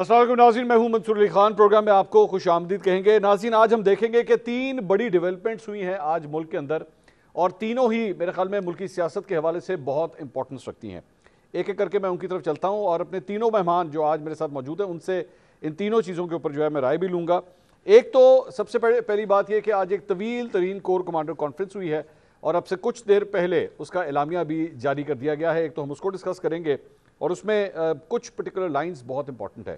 السلام علیکم ناظرین، میں ہوں منصور علی خان۔ پروگرام میں آپ کو خوش آمدید کہیں گے۔ ناظرین، آج ہم دیکھیں گے کہ 3 بڑی ڈیولپمنٹس ہوئی ہیں آج ملک کے اندر، اور تینوں ہی میرے خیال میں ملکی سیاست کے حوالے سے بہت امپورٹنس رکھتی ہیں۔ ایک ایک کر کے میں ان کی طرف چلتا ہوں اور اپنے تینوں مہمان جو آج میرے ساتھ موجود ہیں ان سے ان تینوں چیزوں کے اوپر جو ہے میں رائے بھی لوں گا۔ ایک تو سب سے پہلی بات یہ کہ آج ایک طویل ترین کور کمانڈر کانفرنس ہوئی ہے اور اب سے کچھ دیر پہلے اس کا اعلامیہ بھی جاری کر دیا گیا ہے۔ ایک تو ہم اس کو ڈسکس کریں گے اور اس میں کچھ پرٹیکولر لائنز بہت امپورٹنٹ ہے۔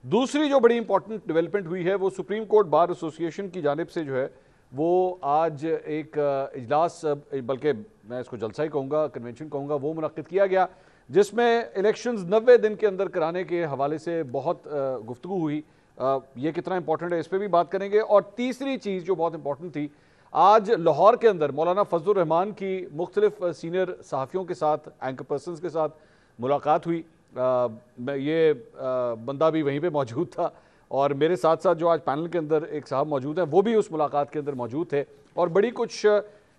دوسری جو بڑی امپورٹنٹ ڈیولپمنٹ ہوئی ہے وہ سپریم کورٹ بار ایسوسی ایشن کی جانب سے جو ہے وہ آج ایک اجلاس، بلکہ میں اس کو جلسہ ہی کہوں گا، کنونشن کہوں گا، وہ منعقد کیا گیا جس میں الیکشنز 90 دن کے اندر کرانے کے حوالے سے بہت گفتگو ہوئی۔ یہ کتنا امپورٹنٹ ہے اس پہ بھی بات کریں گے۔ اور تیسری چیز جو بہت امپورٹنٹ تھی، آج لاہور کے اندر مولانا فضل الرحمان کی مختلف سینئر صحافیوں کے ساتھ، اینکر پرسنز کے ساتھ ملاقات ہوئی۔ یہ بندہ بھی وہیں پہ موجود تھا اور میرے ساتھ ساتھ جو آج پینل کے اندر ایک صاحب موجود ہیں وہ بھی اس ملاقات کے اندر موجود تھے، اور بڑی کچھ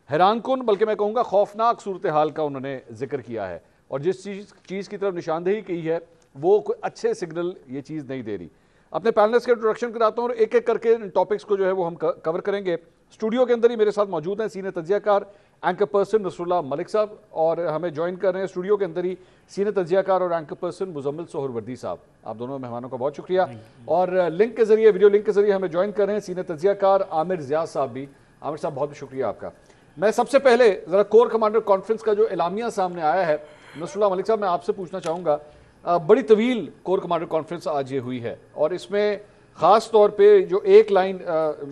حیران کن بلکہ میں کہوں گا خوفناک صورتحال کا انہوں نے ذکر کیا ہے، اور جس چیز کی طرف نشاندہی کی ہے وہ کوئی اچھے سگنل یہ چیز نہیں دے رہی۔ اپنے پینلسٹ کے انٹروڈکشن کراتا ہوں اور ایک ایک کر کے ان ٹاپکس کو جو ہے وہ ہم کور کریں گے۔ اسٹوڈیو کے اندر ہی میرے ساتھ موجود ہیں سینئر تجزیہ کار اینکر پرسن نصر اللہ ملک صاحب، اور ہمیں جوائن کر رہے ہیں اسٹوڈیو کے اندر ہی سینئر تجزیہ کار اور اینکر پرسن مزمل سہروردی صاحب۔ آپ دونوں مہمانوں کا بہت شکریہ۔ اور لنک کے ذریعے، ویڈیو لنک کے ذریعے ہمیں جوائن کر رہے ہیں سینئر تجزیہ کار عامر ضیاء صاحب بھی۔ عامر صاحب بہت شکریہ آپ کا۔ میں سب سے پہلے ذرا کور کمانڈر کانفرنس کا جو اعلامیہ سامنے آیا ہے، نصر اللہ ملک صاحب میں آپ سے پوچھنا چاہوں گا، بڑی طویل کور کمانڈر کانفرنس آج یہ ہوئی ہے، اور اس میں خاص طور پہ جو ایک لائن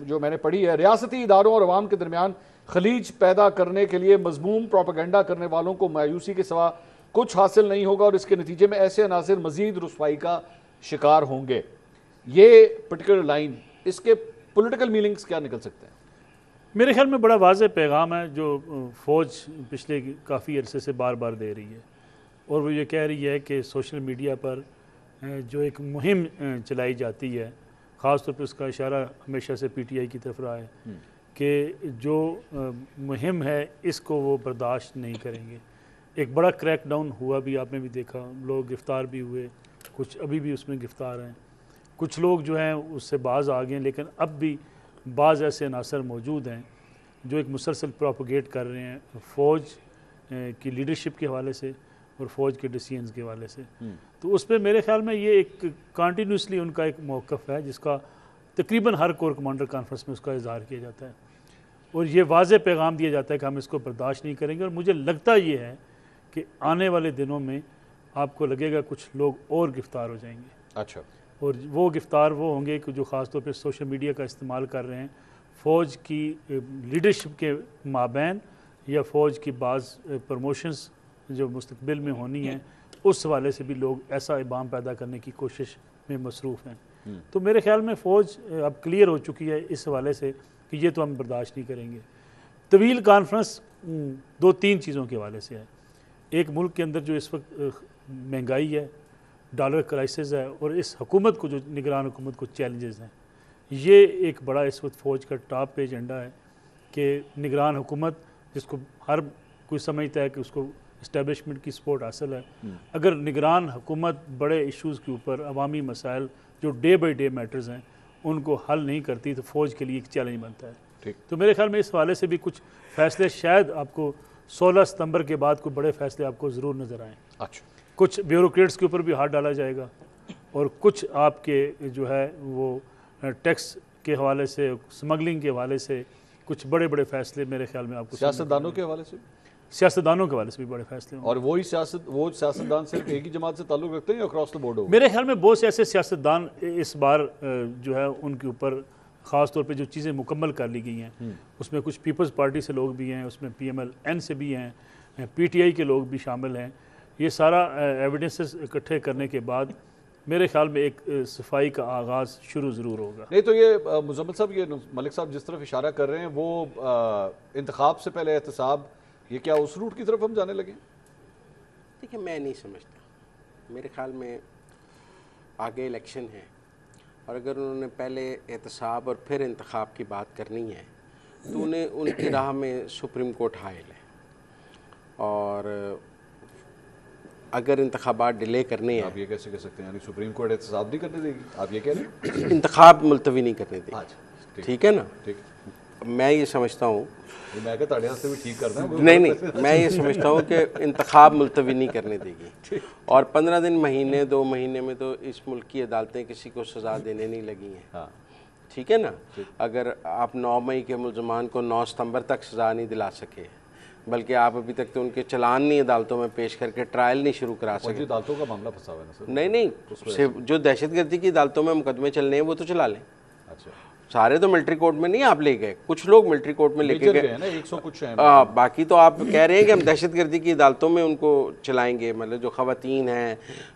جو میں نے پڑھی ہے، ریاستی اداروں اور عوام کے درمیان خلیج پیدا کرنے کے لیے مذموم پروپیگنڈا کرنے والوں کو مایوسی کے سوا کچھ حاصل نہیں ہوگا، اور اس کے نتیجے میں ایسے عناصر مزید رسوائی کا شکار ہوں گے۔ یہ پرٹیکولر لائن، اس کے پولیٹیکل میننگز کیا نکل سکتے ہیں؟ میرے خیال میں بڑا واضح پیغام ہے جو فوج پچھلے کافی عرصے سے بار بار دے رہی ہے، اور وہ یہ کہہ رہی ہے کہ سوشل میڈیا پر جو ایک مہم چلائی جاتی ہے، خاص طور پہ اس کا اشارہ ہمیشہ سے پی ٹی آئی کی طرف رہا ہے کہ جو مہم ہے اس کو وہ برداشت نہیں کریں گے۔ ایک بڑا کریک ڈاؤن ہوا بھی، آپ نے بھی دیکھا، لوگ گرفتار بھی ہوئے، کچھ ابھی بھی اس میں گرفتار ہیں، کچھ لوگ جو ہیں اس سے باز آ گئے، لیکن اب بھی بعض ایسے عناصر موجود ہیں جو ایک مسلسل پروپیگیٹ کر رہے ہیں فوج کی لیڈرشپ کے حوالے سے اور فوج کے ڈیسیژنز کے حوالے سے۔ تو اس پہ میرے خیال میں یہ ایک کنٹینیوسلی ان کا ایک موقف ہے جس کا تقریباً ہر کور کمانڈر کانفرنس میں اس کا اظہار کیا جاتا ہے، اور یہ واضح پیغام دیا جاتا ہے کہ ہم اس کو برداشت نہیں کریں گے۔ اور مجھے لگتا یہ ہے کہ آنے والے دنوں میں آپ کو لگے گا کچھ لوگ اور گرفتار ہو جائیں گے۔ اچھا۔ اور وہ گرفتار وہ ہوں گے کہ جو خاص طور پہ سوشل میڈیا کا استعمال کر رہے ہیں فوج کی لیڈرشپ کے مابین، یا فوج کی بعض پروموشنز جو مستقبل میں ہونی ہیں اس حوالے سے بھی لوگ ایسا ابہام پیدا کرنے کی کوشش میں مصروف ہیں۔ تو میرے خیال میں فوج اب کلیئر ہو چکی ہے اس حوالے سے کہ یہ تو ہم برداشت نہیں کریں گے۔ طویل کانفرنس 2-3 چیزوں کے حوالے سے ہے۔ ایک ملک کے اندر جو اس وقت مہنگائی ہے، ڈالر کرائسس ہے، اور اس حکومت کو جو نگران حکومت کو چیلنجز ہیں، یہ ایک بڑا اس وقت فوج کا ٹاپ پہ ایجنڈا ہے کہ نگران حکومت جس کو ہر کوئی سمجھتا ہے کہ اس کو اسٹیبلشمنٹ کی سپورٹ حاصل ہے، اگر نگران حکومت بڑے ایشوز کے اوپر عوامی مسائل جو ڈے بائی ڈے میٹرز ہیں ان کو حل نہیں کرتی تو فوج کے لیے ایک چیلنج بنتا ہے۔ تو میرے خیال میں اس حوالے سے بھی کچھ فیصلے شاید آپ کو 16 ستمبر کے بعد کوئی بڑے فیصلے آپ کو ضرور نظر آئیں۔ اچھا۔ کچھ بیوروکریٹس کے اوپر بھی ہاتھ ڈالا جائے گا، اور کچھ آپ کے جو ہے وہ ٹیکس کے حوالے سے، سمگلنگ کے حوالے سے کچھ بڑے بڑے فیصلے میرے خیال میں آپ کو، سیاستدانوں کے حوالے سے، سیاستدانوں کے حوالے سے بھی بڑے فیصلے ہوں۔ اور وہ سیاستدان صرف ایک ہی جماعت سے تعلق رکھتے ہیں یا اکراس دا بورڈ ہوگا؟ میرے خیال میں بہت سے ایسے سیاستدان اس بار جو ہے ان کے اوپر خاص طور پہ جو چیزیں مکمل کر لی گئی ہیں اس میں کچھ پیپلز پارٹی سے لوگ بھی ہیں، اس میں پی ایم ایل این سے بھی ہیں، پی ٹی آئی کے لوگ بھی شامل ہیں۔ یہ سارا ایویڈنسز اکٹھے کرنے کے بعد میرے خیال میں ایک صفائی کا آغاز شروع ضرور ہوگا۔ نہیں تو یہ مزمل صاحب، یہ ملک صاحب جس طرف اشارہ کر رہے ہیں وہ انتخاب سے پہلے احتساب، یہ کیا اس روٹ کی طرف ہم جانے لگے؟ دیکھیں، میں نہیں سمجھتا۔ میرے خیال میں آگے الیکشن ہے، اور اگر انہوں نے پہلے احتساب اور پھر انتخاب کی بات کرنی ہے تو انہیں ان کی راہ میں سپریم کورٹ حائل ہے، اور اگر انتخابات ڈیلے کرنے ہیں. آپ یہ کیسے کہہ سکتے ہیں؟ یعنی سپریم کورٹ احتساب نہیں کرنے دے گی، آپ یہ کہہ رہے ہیں؟ انتخاب ملتوی نہیں کرنے دے گی. اچھا ٹھیک ہے نا. ٹھیک. میں یہ سمجھتا ہوں میں کہ تاڑے سے بھی ٹھیک کرنا ہے. نہیں میں یہ سمجھتا ہوں کہ انتخاب ملتوی نہیں کرنے دے گی. اور 15 دن مہینے 2 مہینے میں تو اس ملک کی عدالتیں کسی کو سزا دینے نہیں لگی ہیں. ٹھیک ہے نا. اگر آپ 9 مئی کے ملزمان کو 9 ستمبر تک سزا نہیں دلا سکے، بلکہ آپ ابھی تک تو ان کے چلان نہیں عدالتوں میں پیش کر کے ٹرائل نہیں شروع کرا سکے. عدالتوں کا معاملہ پھنسا ہوا ہے نا سر. نہیں جو دہشت گردی کی عدالتوں میں مقدمے چلنے ہیں وہ تو چلا لیں. اچھا. سارے تو ملٹری کورٹ میں نہیں آپ لے گئے، کچھ لوگ ملٹری کورٹ میں لے کے گئے. 100 کچھ ہیں. باقی تو آپ کہہ رہے ہیں کہ ہم دہشت گردی کی عدالتوں میں ان کو چلائیں گے. مطلب جو خواتین ہیں،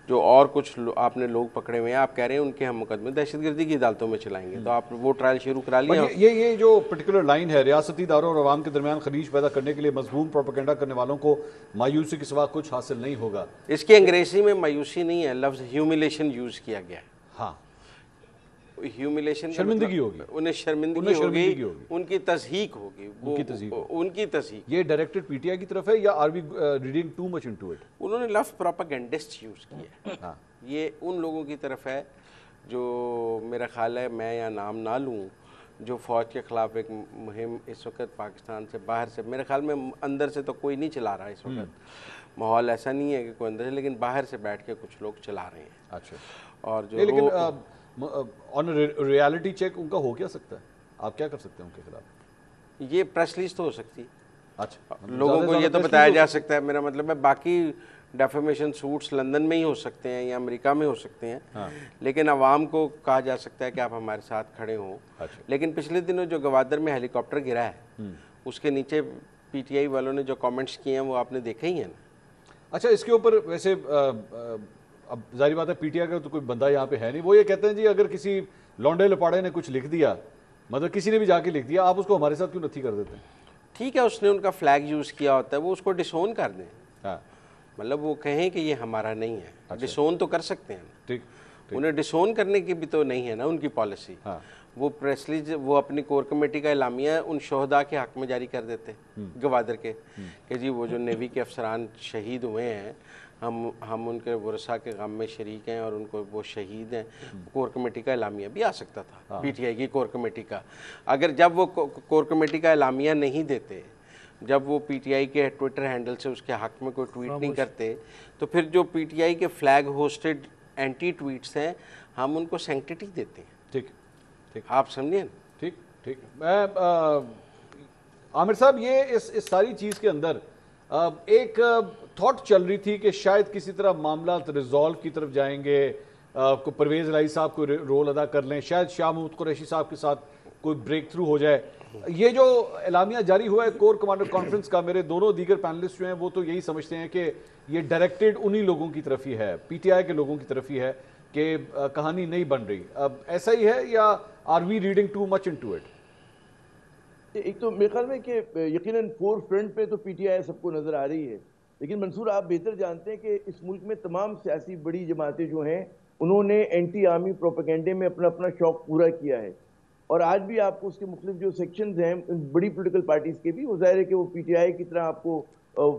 جو اور کچھ آپ نے لوگ پکڑے ہوئے ہیں، آپ کہہ رہے ہیں ان کے ہم مقدمے دہشت گردی کی عدالتوں میں چلائیں گے. تو آپ وہ ٹرائل شروع کرا لیں. یہ جو پرٹیکولر لائن ہے، ریاستی اداروں اور عوام کے درمیان خلیج پیدا کرنے کے لیے مضمون پروپیگنڈا کرنے والوں کو مایوسی کے سوا کچھ حاصل نہیں ہوگا. اس کی انگریزی میں مایوسی نہیں ہے، لفظ ہیوملیشن یوز کیا گیا ہے. ہاں، ہیوملیشن شرمندگی ہوگی. انہیں شرمندگی ہوگی، ان کی تضحیق ہوگی. ان کی تضحیق. یہ ڈائریکٹڈ پی ٹی آئی کی طرف ہے یا are we reading too much into it? انہوں نے لفظ پروپیگنڈسٹ یوز کیا ہے. یہ ان لوگوں کی طرف ہے جو میرا خیال ہے، میں یا نام نہ لوں، جو فوج کے خلاف ایک مہم اس وقت پاکستان سے باہر سے، میرے خیال میں اندر سے تو کوئی نہیں چلا رہا اس وقت. ماحول ایسا نہیں ہے کہ کوئی اندر سے، لیکن باہر سے بیٹھ کے کچھ لوگ چلا رہے ہیں. اچھا. اور جو لیکن آن ریالٹی چیک ان کا ہو کیا سکتا ہے؟ آپ کیا کر سکتے ہیں ان کے خلاف؟ یہ پریس ریلیز تو ہو سکتی. اچھا. لوگوں کو یہ تو بتایا جا سکتا ہے. میرا مطلب ہے باقی ڈیفیمیشن سوٹس لندن میں ہی ہو سکتے ہیں یا امریکہ میں ہو سکتے ہیں، لیکن عوام کو کہا جا سکتا ہے کہ آپ ہمارے ساتھ کھڑے ہوں. لیکن پچھلے دنوں جو گوادر میں ہیلی کاپٹر گرا ہے، اس کے نیچے پی ٹی آئی والوں نے جو کامنٹس کیے ہیں وہ آپ نے دیکھے ہی ہیں نا. اچھا، اس کے اوپر ویسے اب ظاہری بات ہے پی ٹی آئی کا تو کوئی بندہ یہاں پہ ہے نہیں. وہ یہ کہتے ہیں جی اگر کسی لونڈے لپاڑے نے کچھ لکھ دیا، مطلب کسی نے بھی جا کے لکھ دیا، آپ اس کو ہمارے ساتھ کیوں نتھی کر دیتے ہیں؟ ٹھیک ہے، اس نے ان کا فلیگ یوز کیا ہوتا ہے، وہ اس کو ڈسون کر دیں. مطلب وہ کہیں کہ یہ ہمارا نہیں ہے. ڈسون تو کر سکتے ہیں. ٹھیک. انہیں ڈسون کرنے کی بھی تو نہیں ہے نا ان کی پالیسی. وہ پریس ریلیز وہ اپنی کور کمیٹی کا اعلامیہ ان شہداء کے حق میں جاری کر دیتے گوادر کے، کہ جی وہ جو نیوی کے افسران شہید ہوئے ہیں، ہم ان کے ورثاء کے غم میں شریک ہیں اور ان کو وہ شہید ہیں. کور کمیٹی کا اعلامیہ بھی آ سکتا تھا، پی ٹی آئی کی کور کمیٹی کا. اگر جب وہ کور کمیٹی کا اعلامیہ نہیں دیتے، جب وہ پی ٹی آئی کے ٹویٹر ہینڈل سے اس کے حق میں کوئی ٹویٹ نہیں کرتے، تو پھر جو پی ٹی آئی کے فلیگ ہوسٹڈ اینٹی ٹویٹس ہیں، ہم ان کو سینکٹیٹی دیتے ہیں. ٹھیک ٹھیک. آپ سمجھیں. ٹھیک ٹھیک. میں عامر صاحب، یہ اس ساری چیز کے اندر ایک تھاٹ چل رہی تھی کہ شاید کسی طرح معاملات ریزالو کی طرف جائیں گے، پرویز الہی صاحب کوئی رول ادا کر لیں، شاید شاہ محمود قریشی صاحب کے ساتھ کوئی بریک تھرو ہو جائے. یہ جو اعلامیہ جاری ہوا ہے کور کمانڈر کانفرنس کا، میرے دونوں دیگر پینلسٹ جو ہیں وہ تو یہی سمجھتے ہیں کہ یہ ڈائریکٹڈ انہی لوگوں کی طرف ہی ہے، پی ٹی آئی کے لوگوں کی طرف ہی ہے، کہ کہانی نہیں بن رہی. اب ایسا ہی ہے یا are we reading too much into it? ایک تو میرے خیال میں کہ یقیناً فور فرنٹ پہ تو پی ٹی آئی سب کو نظر آ رہی ہے، لیکن منصور آپ بہتر جانتے ہیں کہ اس ملک میں تمام سیاسی بڑی جماعتیں جو ہیں انہوں نے اینٹی آرمی پروپیگنڈے میں اپنا شوق پورا کیا ہے. اور آج بھی آپ کو اس کے مختلف جو سیکشنز ہیں بڑی پولیٹیکل پارٹیز کے بھی، وہ ظاہر ہے کہ وہ پی ٹی آئی کی طرح آپ کو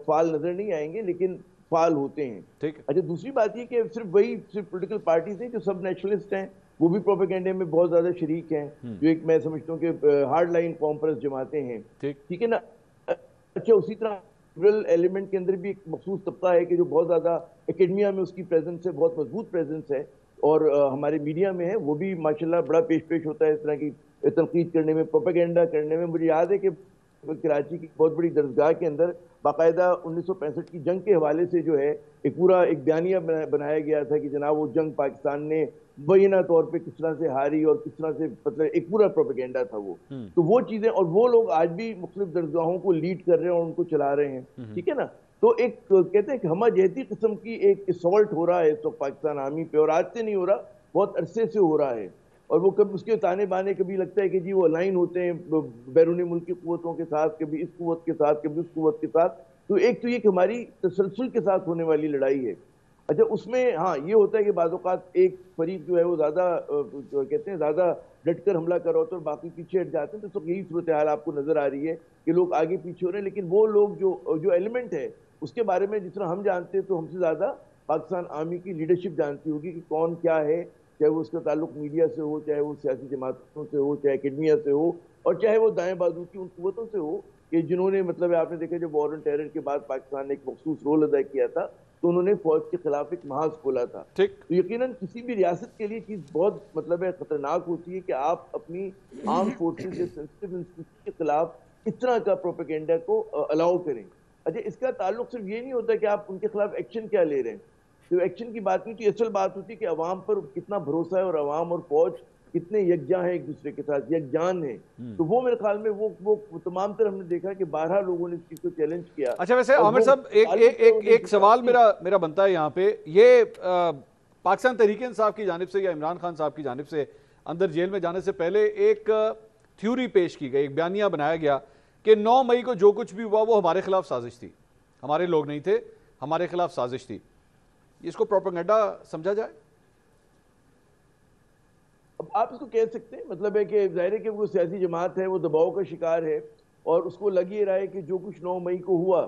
فعال نظر نہیں آئیں گے، لیکن فعال ہوتے ہیں. اچھا، دوسری بات یہ کہ صرف پولیٹیکل پارٹیز ہیں جو سب نیشنلسٹ ہیں، وہ بھی پروپیگنڈے میں بہت زیادہ شریک ہیں، جو ایک میں سمجھتا ہوں کہ ہارڈ لائن قوم پرست جماعتیں ہیں. ٹھیک ہے نا. اچھا، اسی طرح لبرل ایلیمنٹ کے اندر بھی ایک مخصوص طبقہ ہے کہ جو بہت زیادہ اکیڈمیا میں اس کی پریزنس ہے، بہت مضبوط پریزنس ہے، اور ہمارے میڈیا میں ہے، وہ بھی ماشاءاللہ بڑا پیش ہوتا ہے اس طرح کی تنقید کرنے میں، پروپیگنڈا کرنے میں. مجھے یاد ہے کہ کراچی کی بہت بڑی درسگاہ کے اندر باقاعدہ 1965 کی جنگ کے حوالے سے جو ہے ایک پورا ایک بیانیہ بنایا گیا تھا کہ جناب وہ جنگ پاکستان نے مبینہ طور پہ کس طرح سے ہاری اور کس طرح سے، مطلب ایک پورا پروپیگنڈا تھا وہ. تو وہ چیزیں، اور وہ لوگ آج بھی مختلف درسگاہوں کو لیڈ کر رہے ہیں اور ان کو چلا رہے ہیں. ٹھیک ہے نا. تو ایک کہتے ہیں کہ ہمہ جہتی قسم کی ایک اسالٹ ہو رہا ہے اس وقت پاکستان آرمی پہ، اور آج سے نہیں ہو رہا، بہت عرصے سے ہو رہا ہے. اور وہ کبھی اس کے تانے بانے کبھی لگتا ہے کہ جی وہ الائن ہوتے ہیں بیرون ملکی قوتوں کے ساتھ، کبھی اس قوت کے ساتھ، کبھی اس قوت کے ساتھ. تو ایک تو یہ کہ ہماری تسلسل کے ساتھ ہونے والی لڑائی ہے. اچھا، اس میں ہاں یہ ہوتا ہے کہ بعض اوقات ایک فریق جو ہے وہ زیادہ کہتے ہیں زیادہ ڈٹ کر حملہ کر رہا ہوتا ہے اور باقی پیچھے ہٹ جاتے ہیں. تو یہی صورتحال آپ کو نظر آ رہی ہے کہ لوگ آگے پیچھے ہو رہے ہیں، لیکن وہ لوگ جو ایلیمنٹ ہے اس کے بارے میں جس طرح ہم جانتے ہیں تو ہم سے زیادہ پاکستان آرمی کی لیڈرشپ جانتی ہوگی کہ کون کیا ہے، چاہے وہ اس کا تعلق میڈیا سے ہو، چاہے وہ سیاسی جماعتوں سے ہو، چاہے اکیڈمیا سے ہو، اور چاہے وہ دائیں بازو کی ان قوتوں سے ہو کہ جنہوں نے مطلب آپ نے دیکھا جب وار آن ٹیرر کے بعد پاکستان نے ایک مخصوص رول ادا کیا تھا تو انہوں نے فوج کے خلاف ایک محاذ کھولا تھا. ٹھیک. تو یقیناً کسی بھی ریاست کے لیے چیز بہت مطلب ہے خطرناک ہوتی ہے کہ آپ اپنی آرم فورسز یا سینسٹیو انسٹیٹیوشن کے خلاف اس طرح کا پروپیگنڈا کو الاؤ کریں. اچھا اس کا تعلق صرف یہ نہیں ہوتا کہ آپ ان کے خلاف ایکشن کیا لے رہے ہیں، تو ایکشن کی بات نہیں ہوتی، اصل بات ہوتی ہے کہ عوام پر کتنا بھروسہ ہے اور عوام اور فوج کتنے یکجاں ہیں ایک دوسرے کے ساتھ، یکجان ہیں. تو وہ میرے خیال میں وہ تمام طرح ہم نے دیکھا کہ 12 لوگوں نے اس چیز کو چیلنج کیا. اچھا ویسے عامر صاحب ایک سوال میرا بنتا ہے یہاں پہ، یہ پاکستان تحریک انصاف کی جانب سے یا عمران خان صاحب کی جانب سے اندر جیل میں جانے سے پہلے ایک تھیوری پیش کی گئی، ایک بیانیہ بنایا گیا کہ 9 مئی کو جو کچھ بھی ہوا وہ ہمارے خلاف سازش تھی، ہمارے لوگ نہیں تھے، ہمارے خلاف سازش تھی. اس کو پروپیگنڈا سمجھا جائے؟ اب آپ اس کو کہہ سکتے ہیں، مطلب ہے کہ ظاہر ہے کہ وہ سیاسی جماعت ہے، وہ دباؤ کا شکار ہے اور اس کو لگ یہ رہا ہے کہ جو کچھ 9 مئی کو ہوا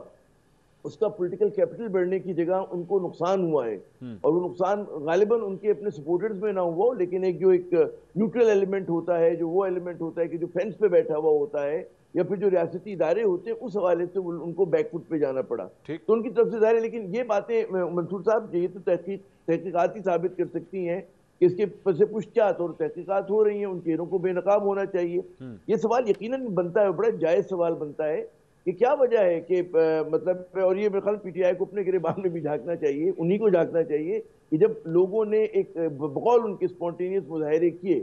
اس کا پولیٹیکل کیپٹل بڑھنے کی جگہ ان کو نقصان ہوا ہے، اور وہ نقصان غالباً ان کے اپنے سپورٹرز میں نہ ہوا، لیکن ایک نیوٹرل ایلیمنٹ ہوتا ہے، جو وہ ایلیمنٹ ہوتا ہے کہ جو فینس پہ بیٹھا ہوا ہوتا ہے یا پھر جو ریاستی ادارے ہوتے ہیں، اس حوالے سے ان کو بیک فٹ پہ جانا پڑا. تو ان کی طرف سے ظاہر ہے، لیکن یہ باتیں منصور صاحب یہ تو تحقیقات ہی ثابت کر سکتی ہیں کہ اس کے پس پشچات اور تحقیقات ہو رہی ہیں، ان چہروں کو بے نقاب ہونا چاہیے. یہ سوال یقیناً بنتا ہے، بڑا جائز سوال بنتا ہے کہ کیا وجہ ہے کہ مطلب، اور یہ میرے خیال پی ٹی آئی کو اپنے گریبان میں بھی جھانکنا چاہیے، انہی کو جھانکنا چاہیے کہ جب لوگوں نے ایک بقول ان کے اسپونٹینیس مظاہرے کیے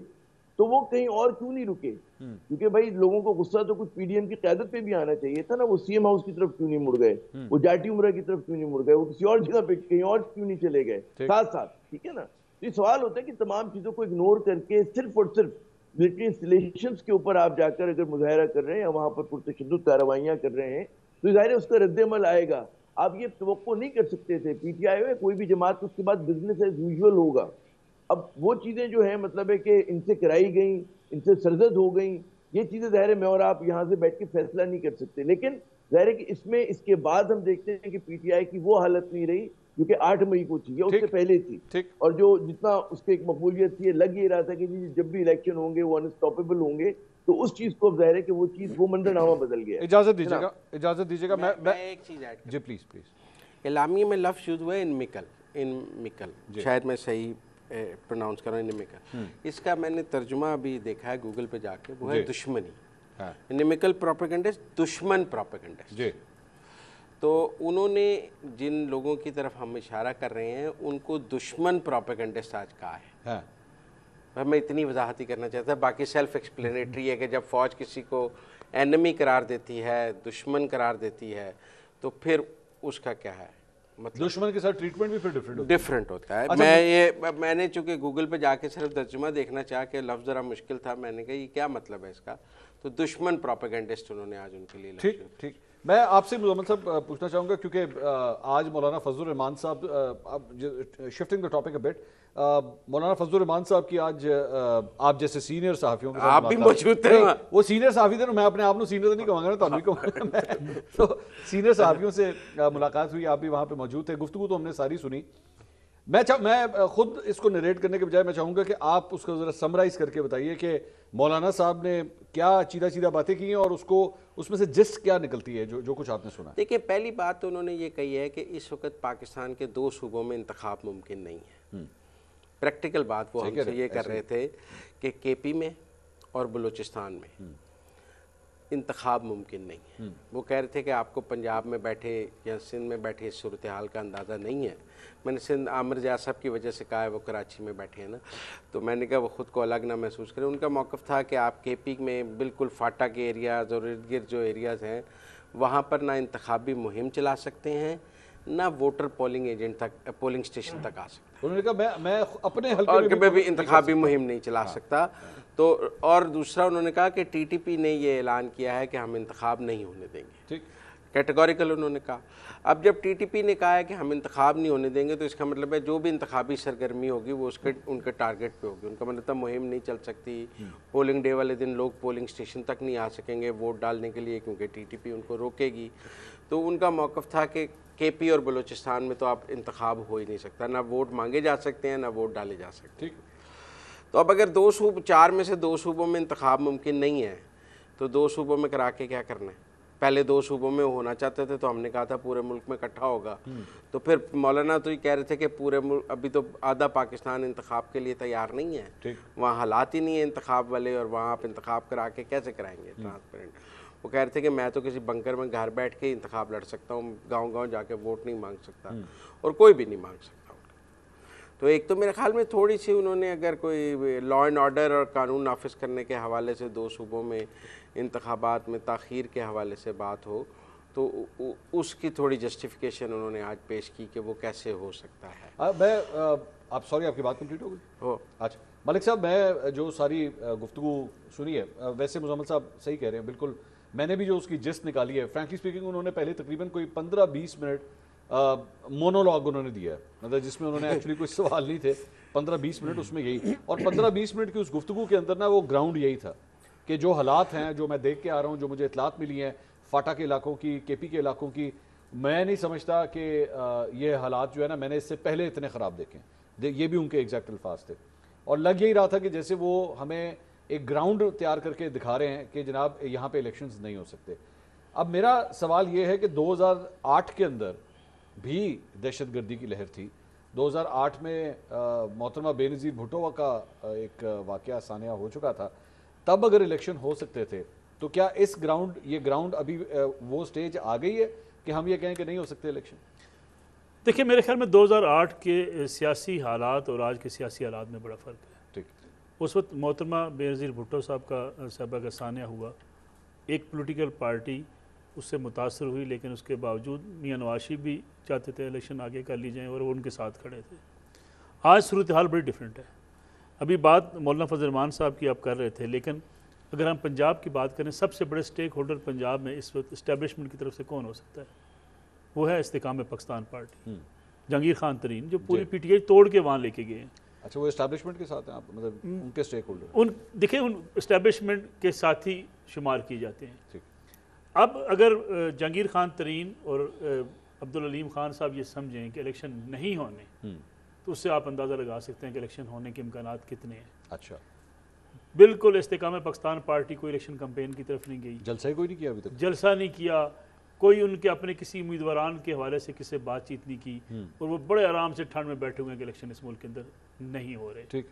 تو وہ کہیں اور کیوں نہیں رکے، کیونکہ بھائی لوگوں کو غصہ تو کچھ پی ڈی ایم کی قیادت پہ بھی آنا چاہیے تھا نا. وہ سی ایم ہاؤس کی طرف کیوں نہیں مڑ گئے، وہ جاٹی عمرہ کی طرف کیوں نہیں مڑ گئے، وہ کسی اور جگہ پہ کہیں اور کیوں نہیں چلے گئے ساتھ ساتھ، ٹھیک ہے نا. یہ سوال ہوتا ہے کہ تمام چیزوں کو اگنور کر کے صرف اور صرف ملٹری انسٹالیشنز کے اوپر آپ جا کر اگر مظاہرہ کر رہے ہیں یا وہاں پر پرتشدد کارروائیاں کر رہے ہیں تو ظاہر ہے اس کا رد عمل آئے گا. آپ یہ توقع نہیں کر سکتے تھے پی ٹی آئی میں کوئی بھی جماعت اس کے بعد بزنس ایز یوزول ہوگا. اب وہ چیزیں جو ہیں مطلب ہے کہ ان سے کرائی گئیں، ان سے سرزد ہو گئیں، یہ چیزیں ظاہر ہے میں اور آپ یہاں سے بیٹھ کے فیصلہ نہیں کر سکتے. لیکن ظاہر ہے کہ اس میں اس کے بعد ہم دیکھتے ہیں کہ پی ٹی آئی کی وہ حالت نہیں رہی جو کہ 8 مئی کو تھی یا اس سے پہلے تھی، اور جو جتنا اس کے ایک مقبولیت تھی، لگ یہ رہا تھا کہ جب بھی الیکشن ہوں گے وہ انسٹاپیبل ہوں گے، تو اس چیز کو اب ظاہر ہے کہ وہ چیز وہ منظرنامہ بدل گیا. اجازت دیجیے گا میں ایک چیز ایڈ جی پلیز. اعلامیے میں لفظ یوز ہوا ہے انمیکل، شاید میں صحیح پروناؤنس کر رہا ہوں، انمیکل. اس کا میں نے ترجمہ ابھی دیکھا ہے گوگل پہ جا کے، وہ ہے دشمنی. انمیکل پروپیگنڈسٹ، دشمن پروپیگنڈسٹ. تو انہوں نے جن لوگوں کی طرف ہم اشارہ کر رہے ہیں ان کو دشمن پروپیگنڈسٹ آج کہا ہے. میں اتنی وضاحت ہی کرنا چاہتا ہوں، باقی سیلف ایکسپلینیٹری ہے کہ جب فوج کسی کو اینمی قرار دیتی ہے، دشمن قرار دیتی ہے، تو پھر اس کا کیا ہے مطلب دشمن کے ساتھ ٹریٹمنٹ بھی پھر ڈیفرنٹ ہوتا ہے. میں نے چونکہ گوگل پہ جا کے صرف ترجمہ دیکھنا چاہا کہ لفظ ذرا مشکل تھا، میں نے کہا یہ کیا مطلب ہے اس کا، تو دشمن پروپیگنڈسٹ انہوں نے آج ان کے لیے. ٹھیک. میں آپ سے مزمل صاحب پوچھنا چاہوں گا کیونکہ آج مولانا فضل الرحمان صاحب، shifting the topic a but, مولانا فضل الرحمان صاحب کی آج آپ جیسے سینئر صحافیوں کے ساتھ آپ بھی موجود تھے، وہ سینئر صحافی تھے، میں اپنے آپ کو سینئر نہیں کہوں گا نا، تو بھی کہوں گا. تو سینئر صحافیوں سے ملاقات ہوئی، آپ بھی وہاں پہ موجود تھے، گفتگو تو ہم نے ساری سنی. میں خود اس کو نریٹ کرنے کے بجائے میں چاہوں گا کہ آپ اس کو ذرا سمرائز کر کے بتائیے کہ مولانا صاحب نے کیا چیدہ باتیں کی ہیں اور اس میں سے جس کیا نکلتی ہے جو کچھ آپ نے سنا. دیکھیں پہلی بات تو انہوں نے یہ کہی ہے کہ اس وقت پاکستان کے 2 صوبوں میں انتخاب ممکن نہیں ہے. پریکٹیکل بات وہ ہم سے یہ کر رہے تھے کہ کے پی میں اور بلوچستان میں انتخاب ممکن نہیں ہے. وہ کہہ رہے تھے کہ آپ کو پنجاب میں بیٹھے یا سندھ میں بیٹھے اس صورتحال کا اندازہ نہیں ہے. میں نے سندھ عامر جیاز صاحب کی وجہ سے کہا ہے، وہ کراچی میں بیٹھے ہیں نا، تو میں نے کہا وہ خود کو الگ نہ محسوس کریں. ان کا موقف تھا کہ آپ کے پی میں بالکل فاٹا کے ایریاز اور ارد گرد جو ایریاز ہیں وہاں پر نہ انتخابی مہم چلا سکتے ہیں، نہ ووٹر پولنگ ایجنٹ تک، پولنگ اسٹیشن تک آ سکتے ہیں. انہوں نے کہا میں اپنے حلقے میں بھی انتخابی مہم نہیں چلا سکتا. تو اور دوسرا انہوں نے کہا کہ ٹی ٹی پی نے یہ اعلان کیا ہے کہ ہم انتخاب نہیں ہونے دیں گے. کیٹیگوریکل انہوں نے کہا. اب جب ٹی ٹی پی نے کہا ہے کہ ہم انتخاب نہیں ہونے دیں گے تو اس کا مطلب ہے جو بھی انتخابی سرگرمی ہوگی وہ ان کے ٹارگٹ پہ ہوگی. ان کا مطلب مہم نہیں چل سکتی، پولنگ ڈے والے دن لوگ پولنگ اسٹیشن تک نہیں آ سکیں گے ووٹ ڈالنے کے لیے کیونکہ ٹی ٹی پی ان کو روکے گی. تو ان کا موقف تھا کہ کے پی اور بلوچستان میں تو آپ انتخاب ہو ہی نہیں سکتا, نہ ووٹ مانگے جا سکتے ہیں نہ ووٹ ڈالے جا سکتے ہیں. تو اب اگر 4 میں سے 2 صوبوں میں انتخاب ممکن نہیں ہے تو 2 صوبوں میں کرا کے کیا کرنا ہے؟ پہلے 2 صوبوں میں ہونا چاہتے تھے تو ہم نے کہا تھا پورے ملک میں اکٹھا ہوگا, تو پھر مولانا تو یہ کہہ رہے تھے کہ پورے ملک, ابھی تو آدھا پاکستان انتخاب کے لیے تیار نہیں ہے, وہاں حالات ہی نہیں ہیں انتخاب والے, اور وہاں آپ انتخاب کرا کے کیسے کرائیں گے ٹرانسپیرنٹ. وہ کہہ رہے تھے کہ میں تو کسی بنکر میں گھر بیٹھ کے انتخاب لڑ سکتا ہوں, گاؤں گاؤں جا کے ووٹ نہیں مانگ سکتا, اور کوئی بھی نہیں مانگ سکتا. تو ایک تو میرے خیال میں تھوڑی سی انہوں نے, اگر کوئی لا اینڈ آرڈر اور قانون نافذ کرنے کے حوالے سے 2 صوبوں میں انتخابات میں تاخیر کے حوالے سے بات ہو تو اس کی تھوڑی جسٹیفیکیشن انہوں نے آج پیش کی کہ وہ کیسے ہو سکتا ہے. میں آپ سوری آپ کی بات کمپلیٹ ہو گئی؟ ہو اچھا ملک صاحب, میں جو ساری گفتگو سنی ہے, ویسے مزمل صاحب صحیح کہہ رہے ہیں بالکل, میں نے بھی جو اس کی جسٹ نکالی ہے, فرینکلی اسپیکنگ انہوں نے پہلے تقریباً کوئی 15-20 منٹ مونولوگ انہوں نے دیا ہے, مطلب جس میں انہوں نے ایکچولی کوئی سوال نہیں تھے, 15-20 منٹ اس میں یہی, اور 15-20 منٹ کی اس گفتگو کے اندر نا وہ گراؤنڈ یہی تھا کہ جو حالات ہیں, جو میں دیکھ کے آ رہا ہوں, جو مجھے اطلاعات ملی ہیں فاٹا کے علاقوں کی, کے پی کے علاقوں کی, میں نہیں سمجھتا کہ یہ حالات جو ہے نا میں نے اس سے پہلے اتنے خراب دیکھے. یہ بھی ان کے ایگزیکٹ الفاظ تھے, اور لگ یہی رہا تھا کہ جیسے وہ ہمیں ایک گراؤنڈ تیار کر کے دکھا رہے ہیں کہ جناب یہاں پہ الیکشنز نہیں ہو سکتے. اب میرا سوال یہ ہے کہ 2008 کے اندر بھی دہشت گردی کی لہر تھی, 2008 میں محترمہ بے نظیر بھٹو کا ایک واقعہ سانحہ ہو چکا تھا, تب اگر الیکشن ہو سکتے تھے تو کیا اس گراؤنڈ, یہ گراؤنڈ ابھی وہ سٹیج آ گئی ہے کہ ہم یہ کہیں کہ نہیں ہو سکتے الیکشن؟ دیکھیں میرے خیال میں 2008 کے سیاسی حالات اور آج کے سیاسی حالات میں بڑا فرق ہے. ٹھیک, اس وقت محترمہ بے نظیر بھٹو صاحبہ کا سانحہ ہوا, ایک پولیٹیکل پارٹی اس سے متاثر ہوئی, لیکن اس کے باوجود میاں نواز شریف بھی چاہتے تھے الیکشن آگے کر لی جائیں اور وہ ان کے ساتھ کھڑے تھے. آج صورتحال بڑی ڈیفرنٹ ہے. ابھی بات مولانا فضل الرحمان صاحب کی آپ کر رہے تھے, لیکن اگر ہم پنجاب کی بات کریں, سب سے بڑے سٹیک ہولڈر پنجاب میں اس وقت اسٹیبلشمنٹ کی طرف سے کون ہو سکتا ہے؟ وہ ہے استحکام پاکستان پارٹی, جہانگیر خان ترین, جو پوری پی ٹی آئی توڑ کے وہاں لے کے گئے ہیں. اچھا, وہ اسٹیبلشمنٹ کے ساتھ ہیں آپ, مطلب ان کے سٹیک ہولڈر دیکھیں ان اسٹیبلشمنٹ کے ساتھ ہی شمار کیے جاتے ہیں. اب اگر جہانگیر خان ترین اور عبدالعلیم خان صاحب یہ سمجھیں کہ الیکشن نہیں ہونے, تو اس سے آپ اندازہ لگا سکتے ہیں کہ الیکشن ہونے کے امکانات کتنے ہیں. اچھا, بالکل استحکام پاکستان پارٹی کوئی الیکشن کمپین کی طرف نہیں گئی, جلسہ کوئی نہیں کیا ابھی تک, جلسہ نہیں کیا, کوئی ان کے اپنے کسی امیدواران کے حوالے سے کسی بات چیت نہیں کی, اور وہ بڑے آرام سے ٹھنڈ میں بیٹھے ہوئے ہیں کہ الیکشن اس ملک کے اندر نہیں ہو رہے. ٹھیک.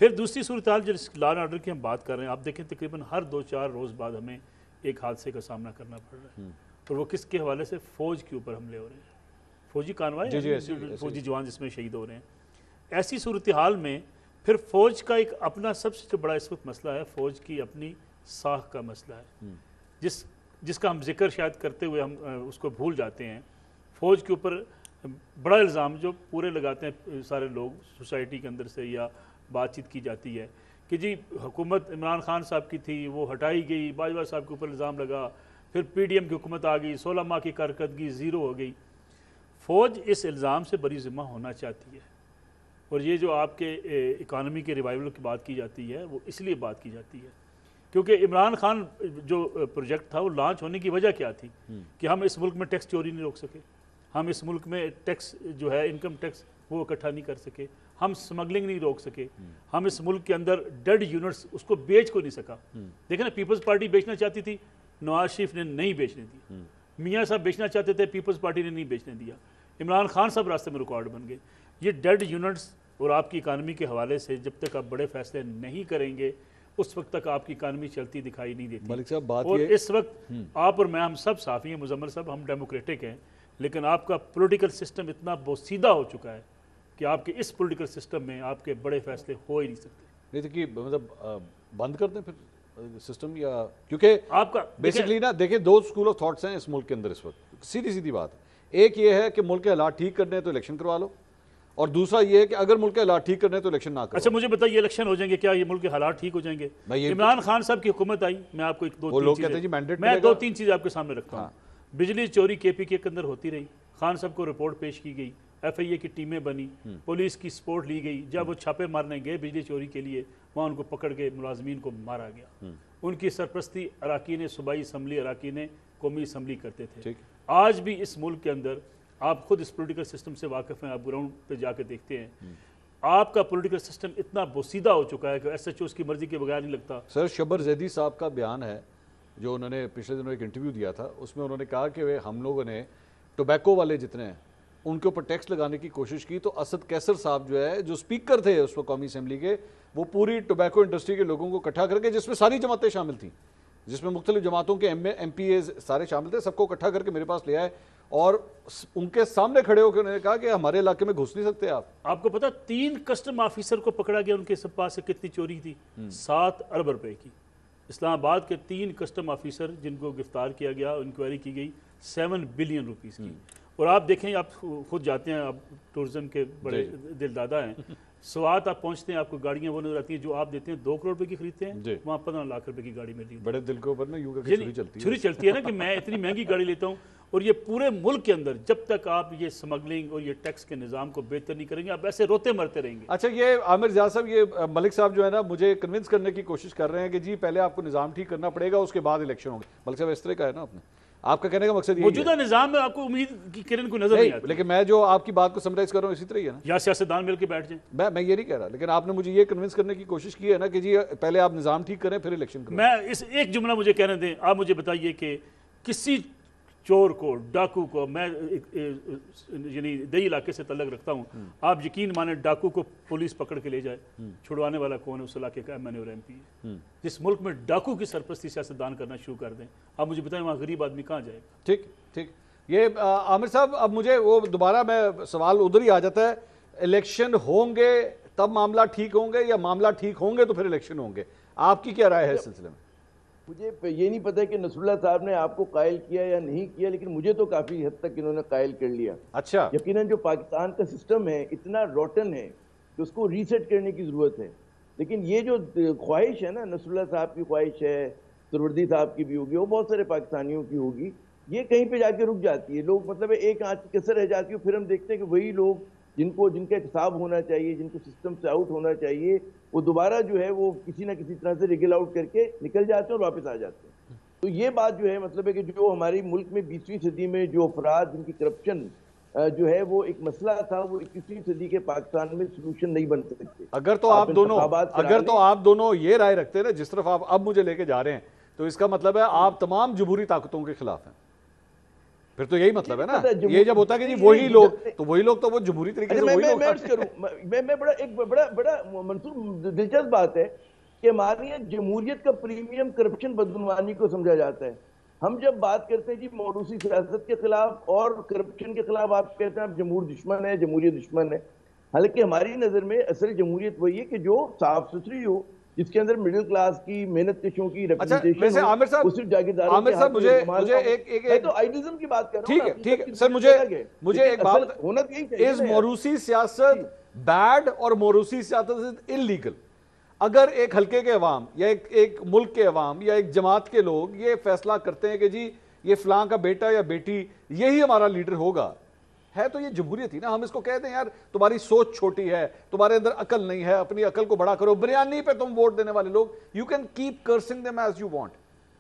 پھر دوسری صورتحال جو لا اینڈ آرڈر کی ہم بات کر رہے ہیں, آپ دیکھیں تقریباً ہر 2-4 روز بعد ہمیں ایک حادثے کا سامنا کرنا پڑ رہا ہے, اور وہ کس کے حوالے سے؟ فوج کے اوپر حملے ہو رہے ہیں, فوجی کانوائے, فوجی جوان جس میں شہید ہو رہے ہیں. ایسی صورتحال میں پھر فوج کا ایک اپنا سب سے بڑا اس وقت مسئلہ ہے, فوج کی اپنی ساکھ کا مسئلہ ہے, جس کا ہم ذکر شاید کرتے ہوئے ہم اس کو بھول جاتے ہیں. فوج کے اوپر بڑا الزام جو پورے لگاتے ہیں سارے لوگ سوسائٹی کے اندر سے, یا بات چیت کی جاتی ہے کہ جی حکومت عمران خان صاحب کی تھی, وہ ہٹائی گئی, باجوہ صاحب کے اوپر الزام لگا, پھر پی ڈی ایم کی حکومت آ گئی, 16 ماہ کی کارکردگی زیرو ہو گئی. فوج اس الزام سے بری ذمہ ہونا چاہتی ہے, اور یہ جو آپ کے اکانومی کے ریوائول کی بات کی جاتی ہے, وہ اس لیے بات کی جاتی ہے کیونکہ عمران خان جو پروجیکٹ تھا وہ لانچ ہونے کی وجہ کیا تھی کہ ہم اس ملک میں ٹیکس چوری نہیں روک سکے, ہم اس ملک میں ٹیکس جو ہے انکم ٹیکس وہ اکٹھا نہیں کر سکے, ہم سمگلنگ نہیں روک سکے, ہم اس ملک کے اندر ڈیڈ یونٹس اس کو بیچ کو نہیں سکا. دیکھیں نا, پیپلز پارٹی بیچنا چاہتی تھی, نواز شریف نے نہیں بیچنے دی, میاں صاحب بیچنا چاہتے تھے, پیپلز پارٹی نے نہیں بیچنے دیا, عمران خان صاحب راستے میں رکاوٹ بن گئے. یہ ڈیڈ یونٹس اور آپ کی اکانومی کے حوالے سے جب تک آپ بڑے فیصلے نہیں کریں گے اس وقت تک آپ کی اکانومی چلتی دکھائی نہیں دیتی. ملک صاحب بات اور یہ اس وقت آپ اور میں ہم سب صافی ہیں, مزمل صاحب ہم ڈیموکریٹک ہیں, لیکن آپ کا پولیٹیکل سسٹم اتنا بوسیدہ ہو چکا ہے کہ آپ کے اس پولیٹیکل سسٹم میں آپ کے بڑے فیصلے ہو ہی نہیں سکتے. نہیں دیکھیے مطلب بند کر دیں پھر سسٹم, یا کیونکہ آپ کا بیسکلی نا دیکھیں 2 اسکول آف تھاٹس ہیں اس ملک کے اندر اس وقت, سیدھی بات. ایک یہ ہے کہ ملک کے حالات ٹھیک کرنے تو الیکشن کروا لو, اور دوسرا یہ ہے کہ اگر ملک کے حالات ٹھیک کرنے تو الیکشن نہ کرو. اچھا مجھے بتائیے الیکشن ہو جائیں گے, کیا یہ ملک کے حالات ٹھیک ہو جائیں گے؟ عمران خان صاحب کی حکومت آئی, میں آپ کو ایک 2-3 چیزیں آپ کے سامنے رکھتا ہوں. بجلی چوری کے پی کے اندر ہوتی رہی, خان صاحب کو رپورٹ پیش کی گئی, ایف آئی اے کی ٹیمیں بنی, پولیس کی سپورٹ لی گئی, جب وہ چھاپے مارنے گئے بجلی چوری کے لیے وہاں ان کو پکڑ کے ملازمین کو مارا گیا. ان کی سرپرستی اراکین صوبائی اسمبلی, اراکین قومی اسمبلی کرتے تھے. آج بھی اس ملک کے اندر آپ خود اس پولیٹیکل سسٹم سے واقف ہیں, آپ گراؤنڈ پہ جا کے دیکھتے ہیں, آپ کا پولیٹیکل سسٹم اتنا بوسیدہ ہو چکا ہے کہ ایس ایچ او اس کی مرضی کے بغیر نہیں لگتا. سر شبر زیدی صاحب کا بیان ہے جو انہوں نے پچھلے دنوں ایک انٹرویو دیا تھا, اس میں انہوں نے کہا کہ ہم لوگوں نے ٹوبیکو والے جتنے ہیں ان کے اوپر ٹیکس لگانے کی کوشش کی, تو اسد کیسر صاحب جو ہے جو اسپیکر تھے اس وقت قومی اسمبلی کے, وہ پوری ٹوبیکو انڈسٹری کے لوگوں کو اکٹھا کر کے, جس میں ساری جماعتیں شامل تھیں, جس میں مختلف جماعتوں کے ایم پی ایز سارے شامل تھے, سب کو اکٹھا کر کے میرے پاس لے آئے اور ان کے سامنے کھڑے ہو کے انہوں نے کہا کہ ہمارے علاقے میں گھس نہیں سکتے آپ. آپ کو پتا 3 کسٹم آفیسر کو پکڑا گیا, ان کے سب پاس سے کتنی چوری تھی, 7 ارب روپے کی. اسلام آباد کے 3 کسٹم آفیسر جن کو گرفتار کیا گیا, انکوائری کی گئی 7 بلین روپیز کی. اور آپ دیکھیں, آپ خود جاتے ہیں, آپ ٹورزم کے بڑے دل دادا ہیں, سوات آپ پہنچتے ہیں, آپ کو گاڑیاں وہ نظر آتی ہیں جو آپ دیتے ہیں 2 کروڑ روپے کی خریدتے ہیں, وہاں 15 لاکھ روپے کی گاڑی ملی. بڑے دل کے اوپر نا یوں کہ چھری چلتی ہے نا کہ میں اتنی مہنگی گاڑی لیتا ہوں. اور یہ پورے ملک کے اندر جب تک آپ یہ سمگلنگ اور یہ ٹیکس کے نظام کو بہتر نہیں کریں گے, آپ ایسے روتے مرتے رہیں گے. اچھا, یہ عامر زیاد صاحب, یہ ملک صاحب جو ہے نا مجھے کنونس کرنے کی کوشش کر رہے ہیں کہ جی پہلے آپ کو نظام ٹھیک کرنا پڑے گا, اس کے بعد الیکشن ہوں گے. ملک صاحب اس طرح کا ہے نا, آپ نے آپ کا کہنے کا مقصد یہ موجودہ نظام میں آپ کو امید کی کرن کو نظر نہیں آتی, لیکن میں جو آپ کی بات کو سمرائز کر رہا ہوں اسی طرح ہی ہے نا, یا سیاستدان مل کے بیٹھ جائیں. میں یہ نہیں کہہ رہا, لیکن آپ نے مجھے یہ کنونس کرنے کی کوشش کی ہے نا کہ جی پہلے آپ نظام ٹھیک کریں پھر الیکشن کریں. میں اس ایک جملہ مجھے کہنے دیں, آپ مجھے بتائیے کہ کسی چور کو, ڈاکو کو, میں یعنی دیہی علاقے سے تعلق رکھتا ہوں, آپ یقین مانیں ڈاکو کو پولیس پکڑ کے لے جائے, چھڑوانے والا کون ہے؟ اس علاقے کا ایم این اے اور ایم پی ہے. جس ملک میں ڈاکو کی سرپرستی سیاستدان کرنا شروع کر دیں, آپ مجھے بتائیں وہاں غریب آدمی کہاں جائے گا؟ ٹھیک ٹھیک. یہ عامر صاحب, اب مجھے وہ دوبارہ میں سوال ادھر ہی آ جاتا ہے, الیکشن ہوں گے تب معاملہ ٹھیک ہوں گے یا معاملہ ٹھیک ہوں گے تو پھر الیکشن ہوں گے؟ آپ کی کیا رائے ہے اس سلسلے میں؟ مجھے یہ نہیں پتا کہ نصر اللہ صاحب نے آپ کو قائل کیا یا نہیں کیا, لیکن مجھے تو کافی حد تک انہوں نے قائل کر لیا. اچھا, یقیناً جو پاکستان کا سسٹم ہے اتنا روٹن ہے کہ اس کو ریسیٹ کرنے کی ضرورت ہے. لیکن یہ جو خواہش ہے نا, نصر اللہ صاحب کی خواہش ہے, سروردی صاحب کی بھی ہوگی, وہ بہت سارے پاکستانیوں کی ہوگی, یہ کہیں پہ جا کے رک جاتی ہے. لوگ مطلب ایک آنچ کی کسر رہ جاتی ہے, پھر ہم دیکھتے ہیں کہ وہی لوگ جن کا احتساب ہونا چاہیے, جن کو سسٹم سے آؤٹ ہونا چاہیے, وہ دوبارہ جو ہے وہ کسی نہ کسی طرح سے ریگل آؤٹ کر کے نکل جاتے ہیں اور واپس آ جاتے ہیں. تو یہ بات جو ہے مطلب ہے کہ جو ہماری ملک میں 20ویں صدی میں جو افراد جن کی کرپشن جو ہے وہ ایک مسئلہ تھا, وہ 21ویں صدی کے پاکستان میں سلوشن نہیں بن سکتے. اگر تو آپ دونوں یہ رائے رکھتے ہیں نا جس طرف آپ اب مجھے لے کے جا رہے ہیں, تو اس کا مطلب ہے آپ تمام جمہوری طاقتوں کے خلاف ہیں. پھر تو یہی مطلب ہے نا, یہ جب ہوتا ہے کہ جی وہی لوگ تو وہ جمہوری طریقے سے وہی لوگ. بڑا منصور دلچسپ بات ہے کہ ہماری جمہوریت کا پریمیم کرپشن بدعنوانی کو سمجھا جاتا ہے. ہم جب بات کرتے ہیں جی موروثی سیاست کے خلاف اور کرپشن کے خلاف, آپ کہتے ہیں آپ جمہور دشمن ہے, جمہوریت دشمن ہے. حالانکہ ہماری نظر میں اصل جمہوریت وہی ہے کہ جو صاف ستھری ہو, جس کے اندر مڈل کلاس کی, محنت کشوں کی ریپرزنٹیشن ہو. عامر صاحب مجھے ایک تو آئیڈیزم کی بات کر رہا ہوں. ٹھیک ہے سر, مجھے ایک بات, ہونا یہی چاہیے, از موروثی سیاست بیڈ اور موروثی سیاست انلیگل؟ اگر ایک حلقے کے عوام یا ایک ملک کے عوام یا ایک جماعت کے لوگ یہ فیصلہ کرتے ہیں کہ جی یہ فلاں کا بیٹا یا بیٹی یہی ہمارا لیڈر ہوگا, ہے تو یہ جمہوریت ہی نا. ہم اس کو کہتے ہیں یار تمہاری سوچ چھوٹی ہے, تمہارے اندر عقل نہیں ہے, اپنی عقل کو بڑا کرو. بریانی پہ تم ووٹ دینے والے لوگ, you can keep cursing them as you want,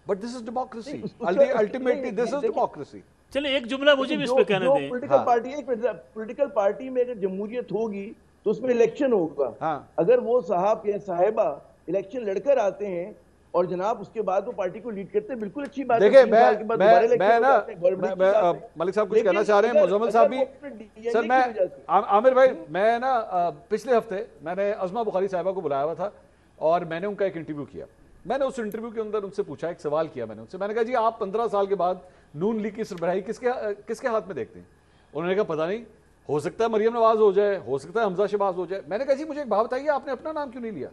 but this is democracy. Ultimately this is democracy. چلیں ایک جملہ مجھے بھی اس پہ کہنے دیں. پولیٹیکل پارٹی میں اگر جمہوریت ہوگی تو اس میں الیکشن ہوگا. اگر وہ صاحب یا صاحبہ الیکشن لڑ کر آتے ہیں اور جناب اس کے بعد وہ پارٹی کو لیڈ کرتے ہیں, بالکل اچھی بات ہے. دیکھیں میں نا ملک صاحب کچھ کہنا چاہ رہے ہیں, مزمل صاحب بھی. سر میں عامر بھائی, میں نا پچھلے ہفتے میں نے عظمہ بخاری صاحبہ کو بلایا ہوا تھا اور میں نے ان کا ایک انٹرویو کیا. میں نے اس انٹرویو کے اندر ان سے پوچھا, ایک سوال کیا میں نے ان سے, میں نے کہا جی آپ 15 سال کے بعد نون لیگ کی سربراہی کس کے ہاتھ میں دیکھتے ہیں؟ انہوں نے کہا پتہ نہیں, ہو سکتا ہے مریم نواز ہو جائے, ہو سکتا ہے حمزہ شہباز ہو جائے. میں نے کہا جی مجھے ایک بات بتائیے, آپ نے اپنا نام کیوں نہیں لیا؟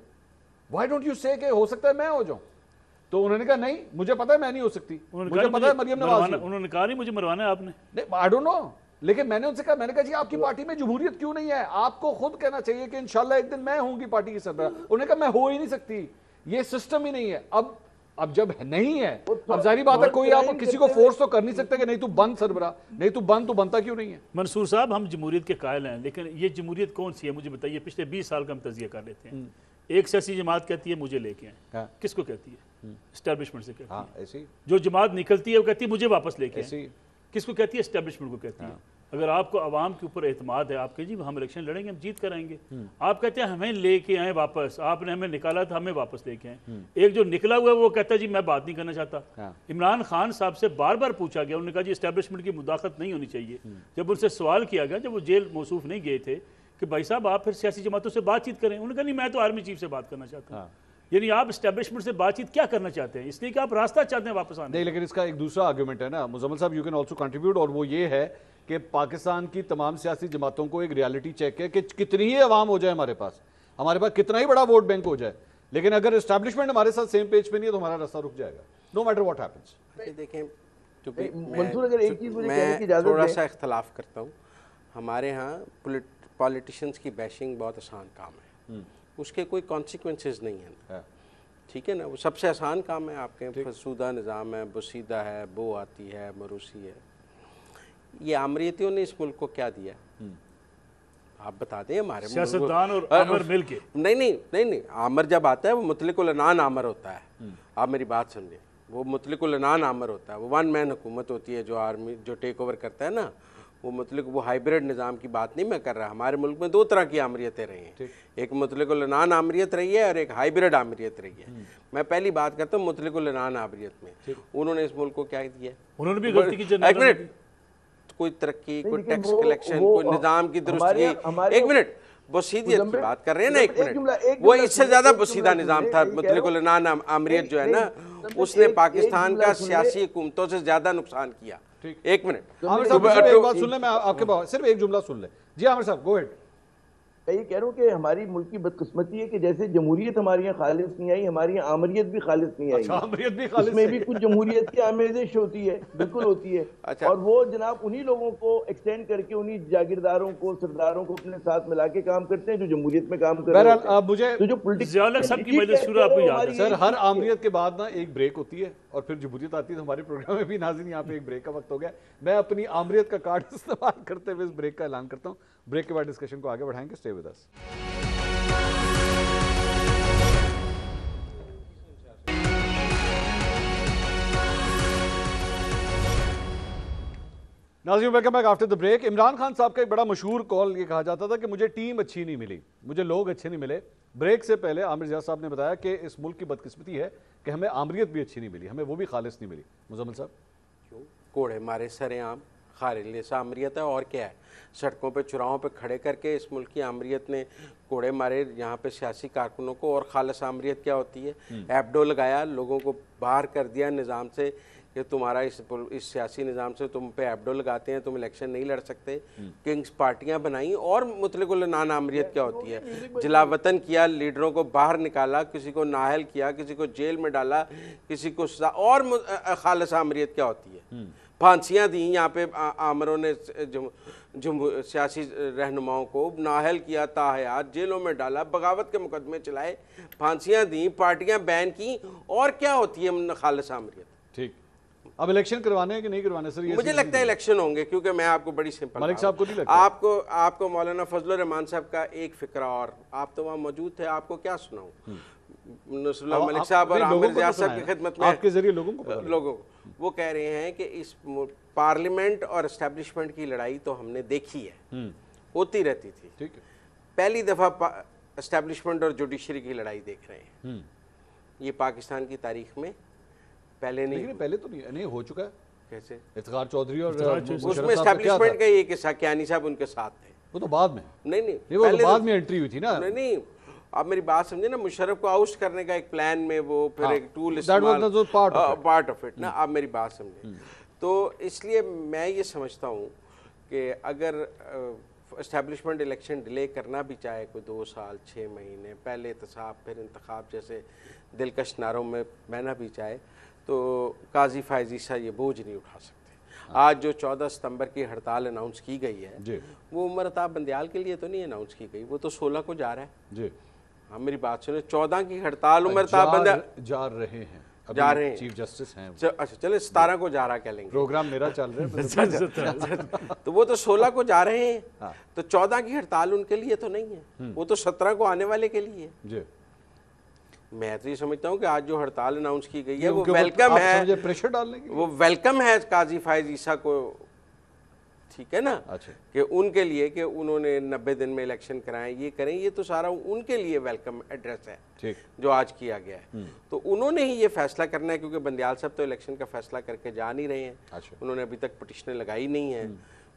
وائی ڈونٹ یو سے کہ ہو سکتا ہے میں ہو جاؤں؟ تو انہوں نے کہا نہیں, مجھے پتا ہے میں نہیں ہو سکتی, مجھے پتا ہے مریم نواز. انہوں نے کہا نہیں مجھے مروانا ہے آپ نے. آئی ڈونٹ نو, لیکن میں نے ان سے کہا, میں نے کہا جی آپ کی پارٹی میں جمہوریت کیوں نہیں ہے؟ آپ کو خود کہنا چاہیے کہ انشاءاللہ ایک دن میں ہوں گی پارٹی کی سربراہ. انہوں نے کہا میں ہو ہی نہیں سکتی, یہ سسٹم ہی نہیں ہے. اب جب نہیں ہے, اب ظاہری بات ہے کوئی آپ کسی کو فورس تو کر نہیں سکتے کہ نہیں تو بند سربراہ, نہیں تو بنتا کیوں نہیں ہے؟ منصور صاحب ہم جمہوریت کے قائل ہیں, لیکن یہ جمہوریت کون سی ہے مجھے بتائیے. پچھلے 20 سال کا ہم تجزیہ کر لیتے ہیں. ایک سیاسی جماعت کہتی ہے مجھے لے کے آئیں, کس کو کہتی ہے؟ اسٹیبلشمنٹ سے کہتی ہے. جو جماعت نکلتی ہے وہ کہتی ہے مجھے واپس لے کے آئیں, کس کو کہتی ہے؟ اسٹیبلشمنٹ کو کہتی ہے. اگر آپ کو عوام کے اوپر اعتماد ہے، آپ کہیں جی ہم الیکشن لڑیں گے، ہم جیت کر آئیں گے، آپ کہتے ہیں ہمیں لے کے آئیں واپس، آپ نے ہمیں نکالا تھا ہمیں واپس لے کے آئیں۔ ایک جو نکلا ہوا ہے وہ کہتا ہے جی میں بات نہیں کرنا چاہتا۔ عمران خان صاحب سے بار بار پوچھا گیا، انہوں نے کہا جی اسٹیبلشمنٹ کی مداخلت نہیں ہونی چاہیے۔ جب ان سے سوال کیا گیا، جب وہ جیل موصوف نہیں گئے تھے، کہ بھائی صاحب آپ پھر سیاسی جماعتوں سے بات چیت کریں، انہوں نے کہا نہیں میں تو آرمی چیف سے بات کرنا چاہتا ہوں۔ یعنی آپ اسٹیبلشمنٹ سے بات چیت کیا کرنا چاہتے ہیں؟ اس لیے کہ آپ راستہ چاہتے ہیں واپس آنے۔ نہیں، لیکن اس کا ایک دوسرا آرگومنٹ ہے نا مزمل صاحب، یو کین آلسو کنٹریبیوٹ، اور وہ یہ ہے کہ پاکستان کی تمام سیاسی جماعتوں کو ایک ریالٹی چیک ہے کہ کتنی ہی عوام ہو جائے ہمارے پاس کتنا ہی بڑا ووٹ بینک ہو جائے، لیکن اگر اسٹیبلشمنٹ ہمارے ساتھ سیم پیج پہ نہیں ہے تو ہمارا راستہ رک جائے گا، نو میٹر واٹ ہیپنس۔ دیکھیں منصور اگر ایک چیز مجھے کہنے کی اجازت تھوڑا دیں، سا اختلاف کرتا ہوں۔ ہمارے ہاں پالیٹیشنز کی بیشنگ بہت آسان کام ہے، اس کے کوئی کانسیکوینسز نہیں ہیں، ٹھیک ہے نا؟ وہ سب سے آسان کام ہے۔ آپ کے فرسودہ نظام ہے، بسیدہ ہے، بو آتی ہے، مروسی ہے۔ یہ آمریتیوں نے اس ملک کو کیا دیا؟ آپ بتا دیں ہمارے سیاستدان اور عامر مل کے۔ نہیں، عامر جب آتا ہے وہ مطلق العنان عامر ہوتا ہے۔ آپ میری بات سمجھیں، وہ مطلق العنان عامر ہوتا ہے، وہ ون مین حکومت ہوتی ہے۔ جو آرمی جو ٹیک اوور کرتا ہے نا، وہ ہائیبریڈ نظام کی بات نہیں میں کر رہا۔ ہمارے ملک میں دو طرح کی آمریتیں رہی ہیں، ایک مطلق العنان آمریت رہی ہے اور ایک ہائیبریڈ آمریت رہی ہے۔ میں پہلی بات کرتا ہوں مطلق العنان آمریت میں، انہوں نے اس ملک کو کیا دیا؟ انہوں نے بھی غلطی کی۔ ایک منٹ، کوئی ترقی، کوئی ٹیکس کلیکشن، کوئی نظام کی درستگی۔ ایک منٹ، بسیدیت کی بات کر رہے ہیں نا، ایک منٹ، وہ اس سے زیادہ بسیدہ نظام تھا مطلق العنان آمریت جو ہے نا، اس نے پاکستان کا سیاسی حکومتوں سے زیادہ نقصان کیا۔ ایک منٹ عامر صاحب ایک بات سن لیں، میں آپ کے پاس صرف ایک جملہ سن لیں۔ جی عامر صاحب گو ہیڈ۔ میں یہ کہہ رہا ہوں کہ ہماری ملک کی بدقسمتی ہے کہ جیسے جمہوریت ہمارے یہاں خالص نہیں آئی، ہماری یہاں آمریت بھی خالص نہیں آئی۔ آمریت بھی اس خالص میں بھی کچھ جمہوریت کی آمیزش ہوتی ہے، بالکل ہوتی ہے، اور وہ جناب انہی لوگوں کو ایکسٹینڈ کر کے انہی جاگیرداروں کو، سرداروں کو اپنے ساتھ ملا کے کام کرتے ہیں جو جمہوریت میں کام کر رہے ہیں۔ اب مجھے ضیاء الحق صاحب کی مجلس شورا آپ کو یاد ہے سر، ہر آمریت کے بعد نا ایک بریک ہوتی ہے اور پھر جمہوریت آتی ہے۔ تو ہمارے پروگرام میں بھی ناظرین یہاں پہ ایک بریک کا وقت ہو گیا، میں اپنی آمریت کا کارڈ استعمال کرتے ہوئے اس بریک کا اعلان کرتا ہوں۔ بریک کے بعد ڈسکشن کو آگے بڑھائیں گے، اسٹے ود اس۔ ناظرین welcome back after the break. Imran Khan sahab کا ایک بڑا مشہور کال یہ کہا جاتا تھا کہ مجھے ٹیم اچھی نہیں ملی، مجھے لوگ اچھے نہیں ملے۔ بریک سے پہلے عامر ضیاء صاحب نے بتایا کہ اس ملک کی بدقسمتی ہے کہ ہمیں آمریت بھی اچھی نہیں ملی، ہمیں وہ بھی خالص نہیں ملی۔ مزمل صاحب کیوں؟ کوڑے مارے سر عام خالص آمریت ہے، اور کیا ہے؟ سڑکوں پہ چوراہوں پہ کھڑے کر کے اس ملک کی آمریت نے کوڑے مارے یہاں پہ سیاسی کارکنوں کو۔ اور خالص آمریت کیا ہوتی ہے؟ ایپڈو لگایا، لوگوں کو باہر کر دیا نظام سے کہ تمہارا اس سیاسی نظام سے تم پہ ایپڈو لگاتے ہیں، تم الیکشن نہیں لڑ سکتے۔ کنگز پارٹیاں بنائیں۔ اور مطلق العنان آمریت کیا ہوتی ہے؟ جلا وطن کیا، لیڈروں کو باہر نکالا، کسی کو نااہل کیا، کسی کو جیل میں ڈالا، کسی کو سزا۔ اور خالص آمریت کیا ہوتی ہے؟ پھانسیاں دیں یہاں پہ آمروں نے، سیاسی رہنماؤں کو نااہل کیا، تاحیات جیلوں میں ڈالا، بغاوت کے مقدمے چلائے، پھانسیاں دیں، پارٹیاں بین کی۔ اور کیا ہوتی ہے خالص آمریت؟ ٹھیک، اب الیکشن کروانے ہیں کہ نہیں کروانے سر؟ مجھے لگتا ہے الیکشن ہوں گے، کیونکہ میں آپ کو بڑی سمپل ملک صاحب کو نہیں لگتا؟ آپ کو مولانا فضل الرحمان صاحب کا ایک فقرہ، اور آپ تو وہاں موجود تھے، آپ کو کیا سناؤں؟ نصر اللہ ملک صاحب اور عامر ضیاء صاحب کی خدمت میں آپ کے ذریعے لوگوں کو وہ کہہ رہے ہیں کہ اس پارلیمنٹ اور اسٹیبلشمنٹ کی لڑائی تو ہم نے دیکھی ہے، ہوتی رہتی تھی۔ ٹھیک ہے، پہلی دفعہ اسٹیبلشمنٹ اور جوڈیشری کی لڑائی دیکھ رہے ہیں۔ یہ پاکستان کی تاریخ میں پہلے نہیں، لیکن پہلے تو نہیں ہو چکا ہے۔ کیسے؟ افتخار چودھری اور اس میں اسٹیبلشمنٹ کا یہ قصہ، کیانی صاحب ان کے ساتھ تھے۔ وہ تو بعد میں، نہیں وہ تو بعد میں انٹری ہوئی تھی نا۔ نہیں، آپ میری بات سمجھے نا، مشرف کو آؤسٹ کرنے کا ایک پلان میں وہ پھر ایک ٹول استعمال، پارٹ آف اٹ نا، آپ میری بات سمجھیں۔ تو اس لیے میں یہ سمجھتا ہوں کہ اگر اسٹیبلشمنٹ الیکشن ڈیلے کرنا بھی چاہے کوئی 2 سال 6 مہینے، پہلے احتساب پھر انتخاب جیسے دلکش نعروں میں بہنا بھی چاہے، تو قاضی فائز عیسیٰ یہ بوجھ نہیں اٹھا سکتے۔ آج جو 14 ستمبر کی ہڑتال اناؤنس کی گئی ہے، وہ عمر عطا بندیال کے لیے تو نہیں اناؤنس کی گئی، وہ تو 16 کو جا رہا ہے۔ جی ہاں میری بات سنیں، 14 کی ہڑتال عمر عطا بندیال جا رہے ہیں، چیف جسٹس ہیں۔ اچھا چلے 17 کو جا رہا کہہ لیں گے، پروگرام میرا چل رہا ہے، تو وہ تو 16 کو جا رہے ہیں، تو 14 کی ہڑتال ان کے لیے تو نہیں ہے، وہ تو 17 کو آنے والے کے لیے ہے۔ جی، میں تو یہ سمجھتا ہوں کہ آج جو ہڑتال اناؤنس کی گئی ہے وہ ویلکم ہے، پریشر ڈالنے کی، وہ ویلکم ہے قاضی فائز عیسیٰ کو ٹھیک ہے نا, اچھا کہ ان کے لیے کہ انہوں نے 90 دن میں الیکشن کرائیں, یہ کریں, یہ تو سارا ان کے لیے ویلکم ایڈریس ہے ٹھیک, جو آج کیا گیا ہے. تو انہوں نے ہی یہ فیصلہ کرنا ہے, کیونکہ بندیال صاحب تو الیکشن کا فیصلہ کر کے جا نہیں رہے ہیں, اچھا انہوں نے ابھی تک پٹیشنیں لگائی نہیں ہیں.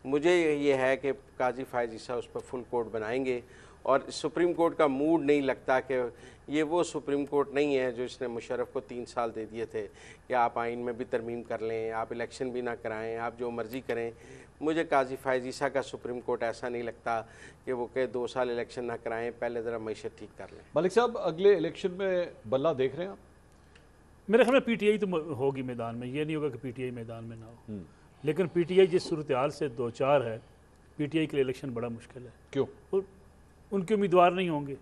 مجھے یہ ہے کہ قاضی فائز عیسیٰ اس پر فل کورٹ بنائیں گے, اور سپریم کورٹ کا موڈ نہیں لگتا کہ یہ وہ سپریم کورٹ نہیں ہے جو اس نے مشرف کو 3 سال دے دیے تھے کہ آپ آئین میں بھی ترمیم کر لیں, آپ الیکشن بھی نہ کرائیں, آپ جو مرضی کریں. مجھے قاضی فائز عیسیٰ کا سپریم کورٹ ایسا نہیں لگتا کہ وہ کہ 2 سال الیکشن نہ کرائیں, پہلے ذرا معیشت ٹھیک کر لیں. ملک صاحب اگلے الیکشن میں بلہ دیکھ رہے ہیں آپ؟ میرے خیال میں پی ٹی آئی تو ہوگی میدان میں, یہ نہیں ہوگا کہ پی ٹی آئی میدان میں نہ ہو, لیکن پی ٹی آئی جس صورتحال سے 2-4 ہے, پی ٹی آئی کے لیے الیکشن بڑا مشکل ہے. کیوں؟ ان کے امیدوار نہیں ہوں گے,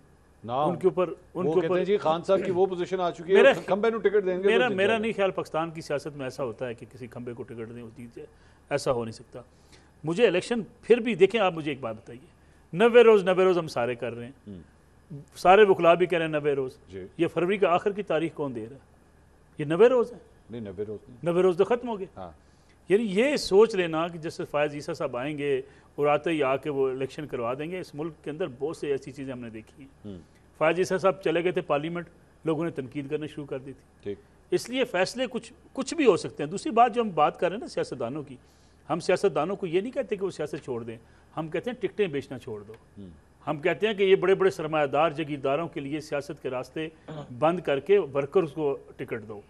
ان کے اوپر وہ کہتے ہیں جی خان صاحب کی وہ پوزیشن آ چکی ہے, کھمبے نو ٹکٹ دیں گے. میرا نہیں خیال پاکستان کی سیاست میں ایسا ہوتا ہے کہ کسی کھمبے کو ٹکٹ دیں ہوتی ہے, ایسا ہو نہیں سکتا. مجھے الیکشن پھر بھی دیکھیں, آپ مجھے ایک بات بتائیے, 90 روز ہم سارے کر رہے ہیں, سارے وکلا بھی کہہ رہے ہیں 90 روز. یہ فروری کا آخر کی تاریخ کون دے رہا ہے؟ یہ 90 روز ہے. نہیں 90 روز نہیں, 90 روز تو ختم ہو گئے. یعنی یہ سوچ لینا کہ جیسے فائز عیسیٰ صاحب آئیں گے اور آتے ہی آ کے وہ الیکشن کروا دیں گے, اس ملک کے اندر بہت سے ایسی چیزیں ہم نے دیکھی ہیں. فائز عیسیٰ صاحب چلے گئے تھے پارلیمنٹ, لوگوں نے تنقید کرنا شروع کر دی تھی. اس لیے فیصلے کچھ بھی ہو سکتے ہیں. دوسری بات جو ہم بات کر رہے ہیں نا سیاستدانوں کی, ہم سیاستدانوں کو یہ نہیں کہتے کہ وہ سیاست چھوڑ دیں, ہم کہتے ہیں ٹکٹیں بیچنا چھوڑ دو. ہم کہتے ہیں کہ یہ بڑے بڑے سرمایہ دار جگیرداروں کے لیے سیاست کے راستے بند کر کے ورکرز کو ٹکٹ دو.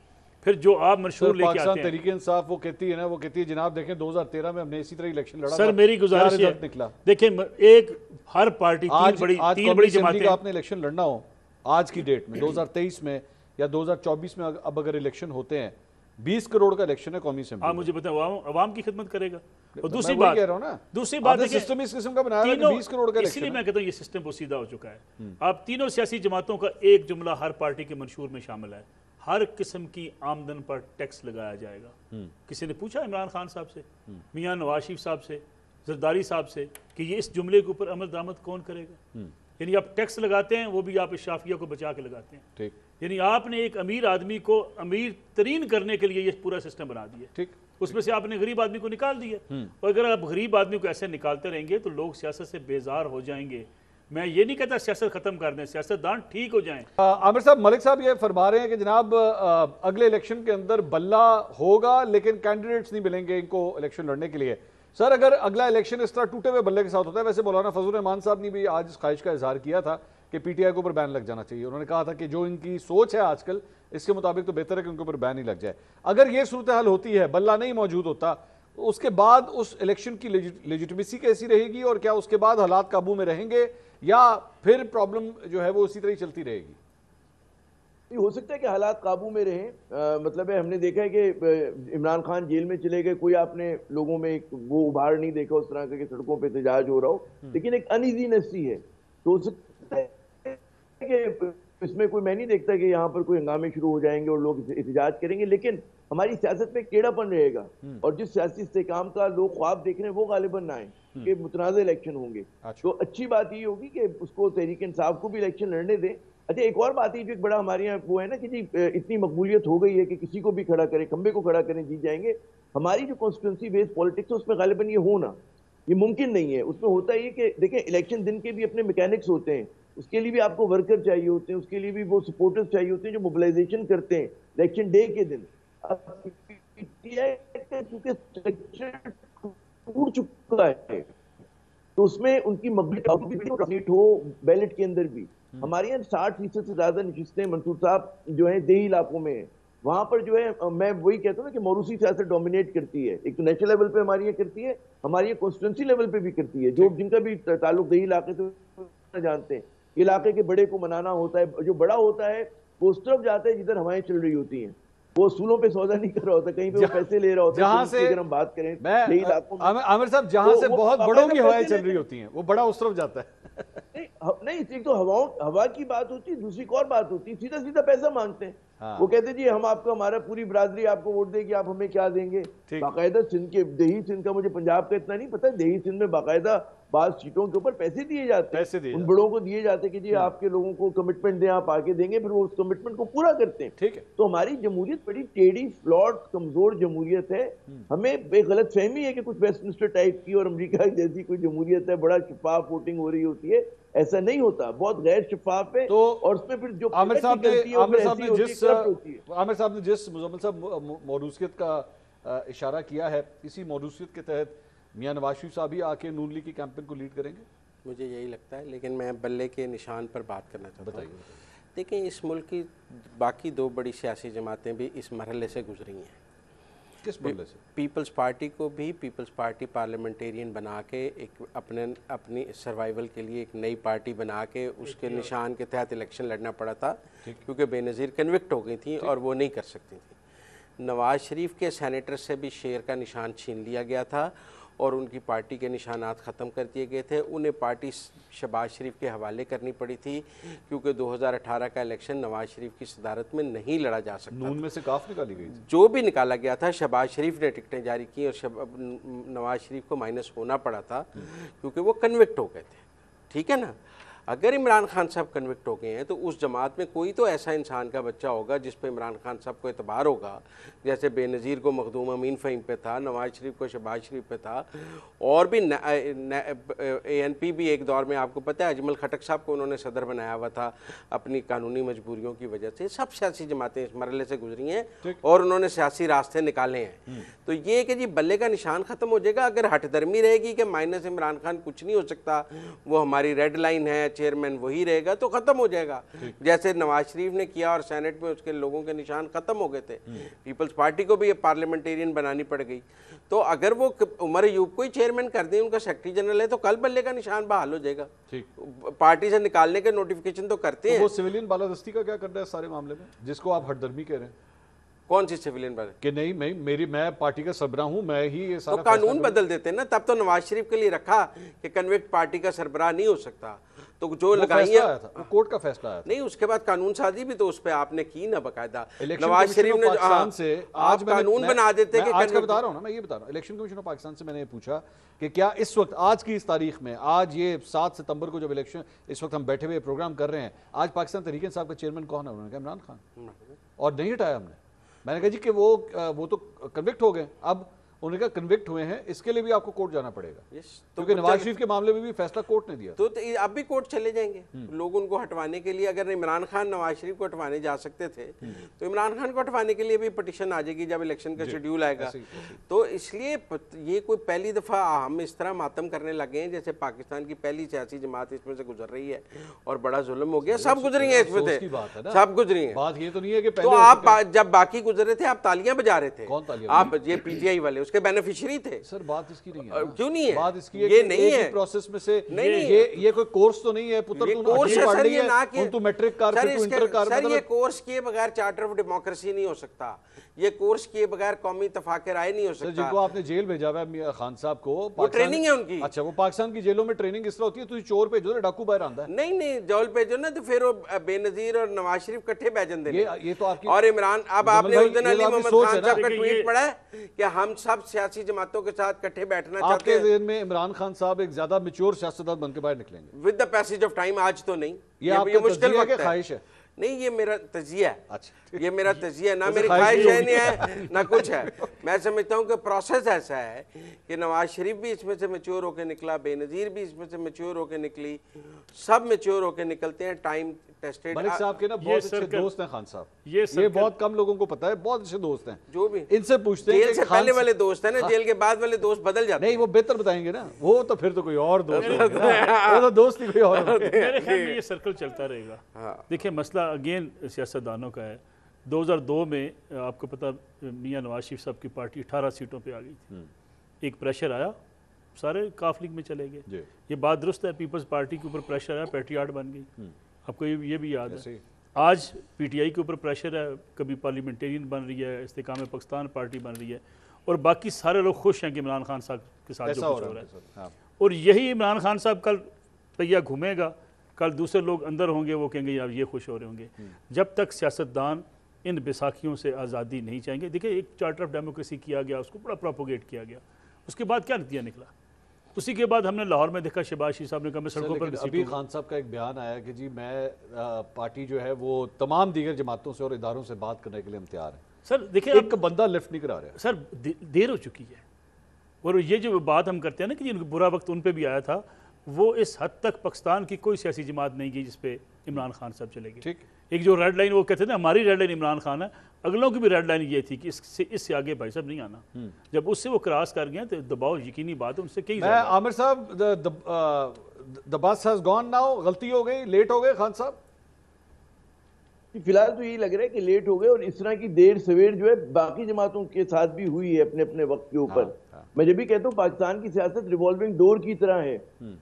پھر جو آپ منشور لے کے آتے ہیں, پاکستان تحریک انصاف وہ کہتی ہے نا, وہ کہتی ہے جناب دیکھیں 2013 میں ہم نے اسی طرح الیکشن لڑا. سر میری گزارش ہے, دیکھیں ایک ہر پارٹی تین بڑی جماعتیں, آپ نے الیکشن لڑنا ہو آج کی ڈیٹ میں 2023 میں یا 2024 میں, اب اگر الیکشن ہوتے ہیں 20 کروڑ کا الیکشن ہے قومی اسمبلی. آپ مجھے بتائیں عوام کی خدمت کرے گا. اور دوسری بات سسٹم اس قسم کا بنایا ہے کہ 20 کروڑ کا الیکشن. اسی لیے میں کہتا ہوں یہ سسٹم پوسیدہ ہو چکا ہے. آپ تینوں سیاسی جماعتوں کا ایک جملہ ہر پارٹی کے منشور میں شامل ہے, ہر قسم کی آمدن پر ٹیکس لگایا جائے گا. کسی نے پوچھا عمران خان صاحب سے, میاں نواز شریف صاحب سے, زرداری صاحب سے کہ یہ اس جملے کے اوپر عمل درآمد کون کرے گا؟ یعنی آپ ٹیکس لگاتے ہیں, وہ بھی آپ اشرافیہ کو بچا کے لگاتے ہیں. یعنی آپ نے ایک امیر آدمی کو امیر ترین کرنے کے لیے یہ پورا سسٹم بنا دیا, اس میں سے آپ نے غریب آدمی کو نکال دیا. اور اگر آپ غریب آدمی کو ایسے نکالتے رہیں گے تو لوگ سیاست سے بیزار ہو جائیں گے. میں یہ نہیں کہتا سیاست ختم کر دیں, سیاستدان ٹھیک ہو جائیں. عامر صاحب, ملک صاحب یہ فرما رہے ہیں کہ جناب اگلے الیکشن کے اندر بلہ ہوگا لیکن کینڈیڈیٹس نہیں ملیں گے ان کو الیکشن لڑنے کے لیے. سر اگر اگلا الیکشن اس طرح ٹوٹے ہوئے بلے کے ساتھ ہوتا ہے, ویسے مولانا فضل الرحمان صاحب نے بھی آج اس خواہش کا اظہار کیا تھا کہ پی ٹی آئی کے اوپر بین لگ جانا چاہیے. انہوں نے کہا تھا کہ جو ان کی سوچ ہے آج کل اس کے مطابق تو بہتر ہے کہ ان کے اوپر بین ہی لگ جائے. اگر یہ صورتحال ہوتی ہے, بلہ نہیں موجود ہوتا, اس کے بعد اس الیکشن کی لیجیٹمیسی کیسی رہے گی, اور کیا اس کے بعد حالات قابو میں رہیں گے یا پھر پرابلم جو ہے وہ اسی طرح چلتی رہے گی؟ ہو سکتا ہے کہ حالات قابو میں رہیں. مطلب ہے ہم نے دیکھا ہے کہ عمران خان جیل میں چلے گئے, کوئی آپ نے لوگوں میں وہ ابھار نہیں دیکھا اس طرح کہ سڑکوں پہ احتجاج ہو رہا ہو, لیکن ایک انیزینس سی ہے. تو ہو سکتا ہے کہ اس میں کوئی, میں نہیں دیکھتا کہ یہاں پر کوئی ہنگامے شروع ہو جائیں گے اور لوگ احتجاج کریں گے, لیکن ہماری سیاست میں کیڑا پن رہے گا, اور جس سیاسی استحکام کا لوگ خواب دیکھ رہے ہیں وہ غالباً نہ آئیں کہ متنازع الیکشن ہوں گے. تو اچھی بات یہ ہوگی کہ اس کو تحریک انصاف کو بھی الیکشن لڑنے دیں. اچھا ایک اور بات ہے جو ایک بڑا ہمارے یہاں وہ ہے نا کہ جی اتنی مقبولیت ہو گئی ہے کہ کسی کو بھی کھڑا کریں, کھمبے کو کھڑا کریں جیت جائیں گے. ہماری جو کانسٹیٹوئنسی بیس پالیٹکس ہے اس میں غالباً یہ ہونا یہ ممکن نہیں ہے. اس میں ہوتا یہ کہ دیکھیں الیکشن دن کے بھی اپنے میکینکس ہوتے ہیں, اس کے لیے بھی آپ کو ورکر چاہیے ہوتے ہیں, اس کے لیے بھی وہ سپورٹرز چاہیے ہوتے ہیں جو موبلائزیشن کرتے ہیں الیکشن ڈے کے دن. کیونکہ ٹوٹ چکا ہے تو اس میں ان کی مقبولیت ہو بیلٹ کے اندر بھی. ہمارے یہاں 60% سے زیادہ نشستیں منصور صاحب جو ہیں دیہی علاقوں میں ہیں, وہاں پر جو ہے میں وہی کہتا ہوں نا کہ موروثی سیاست ڈومینیٹ کرتی ہے. ایک تو نیشنل لیول پہ ہماری یہ کرتی ہے, ہماری یہ کانسٹیٹوئنسی لیول پہ بھی کرتی ہے. جو جن کا بھی تعلق دیہی علاقے سے جانتے ہیں, علاقے کے بڑے کو منانا ہوتا ہے, جو بڑا ہوتا ہے وہ اس طرف جاتا ہے جدھر ہوائیں چل رہی ہوتی ہیں, وہ اصولوں پہ سودا نہیں کر رہا ہوتا, کہیں پہ وہ پیسے لے رہا ہوتا ہے. جہاں سے اگر ہم بات کریں عامر صاحب, جہاں سے بہت بڑوں کی ہوائیں چل رہی ہوتی ہیں وہ بڑا اس طرف جاتا ہے. نہیں, ایک تو ہوا کی بات ہوتی ہے, دوسری ایک اور بات ہوتی ہے سیدھا سیدھا پیسہ مانگتے ہیں. وہ کہتے ہیں جی ہم آپ کو, ہمارا پوری برادری آپ کو ووٹ دے گی, آپ ہمیں کیا دیں گے. باقاعدہ سندھ کے دیہی سندھ کا, مجھے پنجاب کا اتنا نہیں پتا, دیہی سندھ میں باقاعدہ بعض سیٹوں کے اوپر پیسے دیے جاتے ہیں، ان بڑوں کو دیے جاتے ہیں کہ جی آپ کے لوگوں کو کمٹمنٹ دیں، آپ آگے دیں گے، پھر وہ اس کمٹمنٹ کو پورا کرتے ہیں. ٹھیک ہے. تو ہماری جمہوریت بڑی ٹیڑھی، فلاٹ، کمزور جمہوریت ہے. ہمیں بے غلط فہمی ہے کہ کچھ ویسٹ منسٹر ٹائپ کی اور امریکہ جیسی کوئی جمہوریت ہے، بڑا شفاف ووٹنگ ہو رہی ہوتی ہے. ایسا نہیں ہوتا، بہت غیر شفاف ہے. اور اس میں پھر جو عامر صاحب نے جس مزمل صاحب موروثیت کا اشارہ کیا ہے، اسی موروثیت کے تحت میاں نواز شریف صاحب ہی آ کے نون لیگ کی کیمپین کو لیڈ کریں گے؟ مجھے یہی لگتا ہے، لیکن میں بلے کے نشان پر بات کرنا چاہتا ہوں. دیکھیں اس ملک کی باقی دو بڑی سیاسی جماعتیں بھی اس مرحلے سے گزری ہیں. کس مرحلے سے؟ پیپلز پارٹی کو بھی پیپلز پارٹی پارلیمنٹیرین بنا کے ایک اپنی سروائیول کے لیے ایک نئی پارٹی بنا کے اس کے نشان کے تحت الیکشن لڑنا پڑا تھا، کیونکہ بے نظیر کنوکٹ ہو گئی تھیں اور وہ نہیں کر سکتی تھیں. نواز شریف کے سینیٹر سے بھی شیر کا نشان چھین لیا گیا تھا اور ان کی پارٹی کے نشانات ختم کر دیے گئے تھے. انہیں پارٹی شہباز شریف کے حوالے کرنی پڑی تھی، کیونکہ 2018 کا الیکشن نواز شریف کی صدارت میں نہیں لڑا جا سکتا. نون میں سے کاف نکالی گئی تھی. جو بھی نکالا گیا تھا، شہباز شریف نے ٹکٹیں جاری کی اور نواز شریف کو مائنس ہونا پڑا تھا کیونکہ وہ کنوکٹ ہو گئے تھے. ٹھیک ہے نا؟ اگر عمران خان صاحب کنوکٹ ہو گئے ہیں تو اس جماعت میں کوئی تو ایسا انسان کا بچہ ہوگا جس پہ عمران خان صاحب کو اعتبار ہوگا. جیسے بے نظیر کو مخدوم امین فہیم پہ تھا، نواز شریف کو شہباز شریف پہ تھا، اور بھی اے این پی بھی ایک دور میں آپ کو پتہ ہے اجمل خٹک صاحب کو انہوں نے صدر بنایا ہوا تھا اپنی قانونی مجبوریوں کی وجہ سے. سب سیاسی جماعتیں اس مرحلے سے گزری ہیں اور انہوں نے سیاسی راستے نکالے ہیں. تو یہ کہ جی بلے کا نشان ختم ہو جائے گا اگر ہٹ درمی رہے گی کہ مائنس عمران خان کچھ نہیں ہو سکتا، وہ ہماری ریڈ لائن ہے، چیئرمین وہی رہے گا، تو ختم ہو جائے گا. جیسے نواز شریف نے کیا اور سینٹ میں اس کے لوگوں کے نشان ختم ہو گئے تھے. پیپلز پارٹی کو بھی یہ پارلیمنٹیرین بنانی پڑ گئی. تو اگر وہ عمر ایوب کو ہی چیئرمین کر دیں، ان کا سیکرٹری جنرل ہے، تو کل بلے کا نشان بحال ہو جائے گا. پارٹی سے نکالنے کے نوٹیفیکیشن تو کرتے ہیں. وہ سویلین بالادستی کا کیا کرنا ہے سارے معاملے میں، جس کو آپ ہٹ درمی کہہ رہے ہیں؟ کون سی سویلین بات کہ نہیں میں پارٹی کا سربراہ ہوں، میں ہی یہ سارا تو قانون بدل دیتے نا. تب تو نواز شریف کے لیے رکھا کہ کنوکٹ پارٹی کا سربراہ نہیں ہو سکتا. تو جو لگائی ہے کورٹ کا فیصلہ آیا تھا. نہیں، اس کے بعد قانون سازی بھی تو اس پہ آپ نے کی نا باقاعدہ. نواز شریف نے آپ قانون بنا دیتے کہ آج کا بتا رہا ہوں نا، میں یہ بتا رہا ہوں، الیکشن کمیشن آف پاکستان سے میں نے پوچھا کہ کیا اس وقت آج کی اس تاریخ میں، آج یہ 7 ستمبر کو جب الیکشن، اس وقت ہم بیٹھے ہوئے پروگرام کر رہے ہیں، آج پاکستان تحریک انصاف کا چیئرمین کون ہے؟ انہوں نے کہا عمران خان، اور نہیں ہٹایا ہم نے. میں نے کہا جی کہ وہ تو کنوکٹ ہو گئے، اب انہوں نے کہا کنوکٹ ہوئے ہیں، اس کے لیے بھی آپ کو کورٹ جانا پڑے گا، کیونکہ نواز شریف کے معاملے میں بھی فیصلہ کورٹ نے دیا. تو اب بھی کورٹ چلے جائیں گے لوگ ان کو ہٹوانے کے لیے. اگر عمران خان نواز شریف کو ہٹوانے جا سکتے تھے تو عمران خان کو ہٹوانے کے لیے بھی پٹیشن آ جائے گی جب الیکشن کا شیڈیول آئے گا. تو اس لیے یہ کوئی پہلی دفعہ ہم اس طرح ماتم کرنے لگے ہیں جیسے پاکستان کی پہلی سیاسی جماعت اس میں سے گزر رہی ہے اور بڑا ظلم ہو گیا. سب گزری ہیں اس میں سے، سب گزری ہیں. بات یہ تو نہیں ہے کہ تو آپ جب باقی گزرے تھے آپ تالیاں بجا رہے تھے. آپ یہ پی ٹی آئی والے اس کے بینیفیشری تھے. سر بات اس کی نہیں ہے. کیوں نہیں ہے؟ بات اس کی ہے یہ کہ نہیں ہے پروسیس میں سے یہ کوئی کورس تو نہیں ہے پتر تو کورس ہے سر. یہ نہ کہ تو میٹرک کار پھر تو انٹر کار. سر یہ کورس کیے بغیر چارٹر آف ڈیموکریسی نہیں ہو سکتا. یہ کورس کیے بغیر قومی اتفاق رائے نہیں ہو سکتا. جن کو آپ نے جیل بھیجا ہوا ہے خان صاحب کو، وہ ٹریننگ ہے ان کی. اچھا، وہ پاکستان کی جیلوں میں ٹریننگ اس طرح ہوتی ہے تو چور بھیجو نا، ڈاکو باہر آندا ہے. نہیں جول بھیجو نا تو پھر وہ بے نظیر اور نواز شریف کٹھے بیجن دیں. یہ تو آپ کی اور عمران، اب آپ نے اس دن علی محمد خان صاحب کا ٹویٹ پڑھا ہے کہ ہم سب سیاسی جماعتوں کے ساتھ کٹھے بیٹھنا چاہتے ہیں. آپ کے ذہن میں عمران خان صاحب ایک زیادہ میچور سیاستدان بن کے باہر نکلیں گے with the passage of time? آج تو نہیں. یہ آپ کا مشکل تجزیہ ہے، خواہش ہے؟ نہیں، یہ میرا تجزیہ ہے. اچھا، یہ میرا تجزیہ، نہ میری خواہش ہے نہیں ہے نہ کچھ ہے. میں سمجھتا ہوں کہ پروسیس ایسا ہے کہ نواز شریف بھی اس میں سے میچور ہو کے نکلا، بے نظیر بھی اس میں سے میچور ہو کے نکلی، سب میچور ہو کے نکلتے ہیں. Time tested. ملک صاحب کے نا بہت اچھے دوست ہیں خان صاحب، یہ بہت کم لوگوں کو پتہ ہے، بہت اچھے دوست ہیں. جو بھی ان سے پوچھتے ہیں جیل سے پہلے والے دوست ہیں نا، جیل کے بعد والے دوست بدل جاتے ہیں. نہیں، وہ بہتر بتائیں گے نا، وہ تو پھر تو کوئی اور دوست ہوگا، وہ تو دوست ہی کوئی اور ہوگا. میرے خیال میں یہ سرکل چلتا رہے گا. دیکھیں مسئلہ اگین سیاستدانوں کا ہے. 2002 میں آپ کو پتہ میاں نواز شریف صاحب کی پارٹی 18 سیٹوں پہ آ گئی تھی. ایک پریشر آیا، سارے کاف لیگ میں چلے گئے. یہ بات درست ہے، پیپلز پارٹی کے اوپر پریشر آیا، پیٹریاٹ بن گئی. آپ کو یہ بھی یاد ہے. آج پی ٹی آئی کے اوپر پریشر ہے، کبھی پارلیمنٹیرین بن رہی ہے، استحکام پاکستان پارٹی بن رہی ہے، اور باقی سارے لوگ خوش ہیں کہ عمران خان صاحب کے ساتھ جو کچھ ہو رہا ہے. اور یہی عمران خان صاحب کل پہیہ گھومے گا، کل دوسرے لوگ اندر ہوں گے، وہ کہیں گے یار یہ خوش ہو رہے ہوں گے. جب تک سیاستدان ان بیساکھیوں سے آزادی نہیں چاہیں گے. دیکھیں ایک چارٹر آف ڈیموکریسی کیا گیا، اس کو بڑا پروپوگیٹ کیا گیا، اس کے بعد کیا نتیجہ نکلا؟ اسی کے بعد ہم نے لاہور میں دیکھا شہباز شریف صاحب نے کہا میں سڑکوں پر ابھی خان صاحب کا ایک بیان آیا کہ جی میں پارٹی جو ہے وہ تمام دیگر جماعتوں سے اور اداروں سے بات کرنے کے لیے ہم تیار ہیں. سر دیکھیں ایک بندہ لفٹ نہیں کرا رہا. سر دیر ہو چکی ہے, اور یہ جو بات ہم کرتے ہیں نا کہ برا وقت ان پہ بھی آیا تھا, وہ اس حد تک پاکستان کی کوئی سیاسی جماعت نہیں گئی جس پہ عمران خان صاحب چلے گئے. ایک جو ریڈ لائن وہ کہتے تھے ہماری ریڈ لائن عمران خان ہے, اگلوں کی بھی ریڈ لائن یہ تھی کہ اس سے آگے بھائی صاحب نہیں آنا. جب اس سے وہ کراس کر گئے تو دباؤ یقینی بات ہے ان سے کئی زیادہ. عامر صاحب the bus has gone now, غلطی ہو گئی, لیٹ ہو گئے خان صاحب؟ فی الحال تو یہی لگ رہا ہے کہ لیٹ ہو گئے, اور اس طرح کی دیر سویر جو ہے باقی جماعتوں کے ساتھ بھی ہوئی ہے اپنے اپنے وقت کے اوپر. میں جب بھی کہتا ہوں پاکستان کی سیاست ریوالونگ ڈور کی طرح ہے.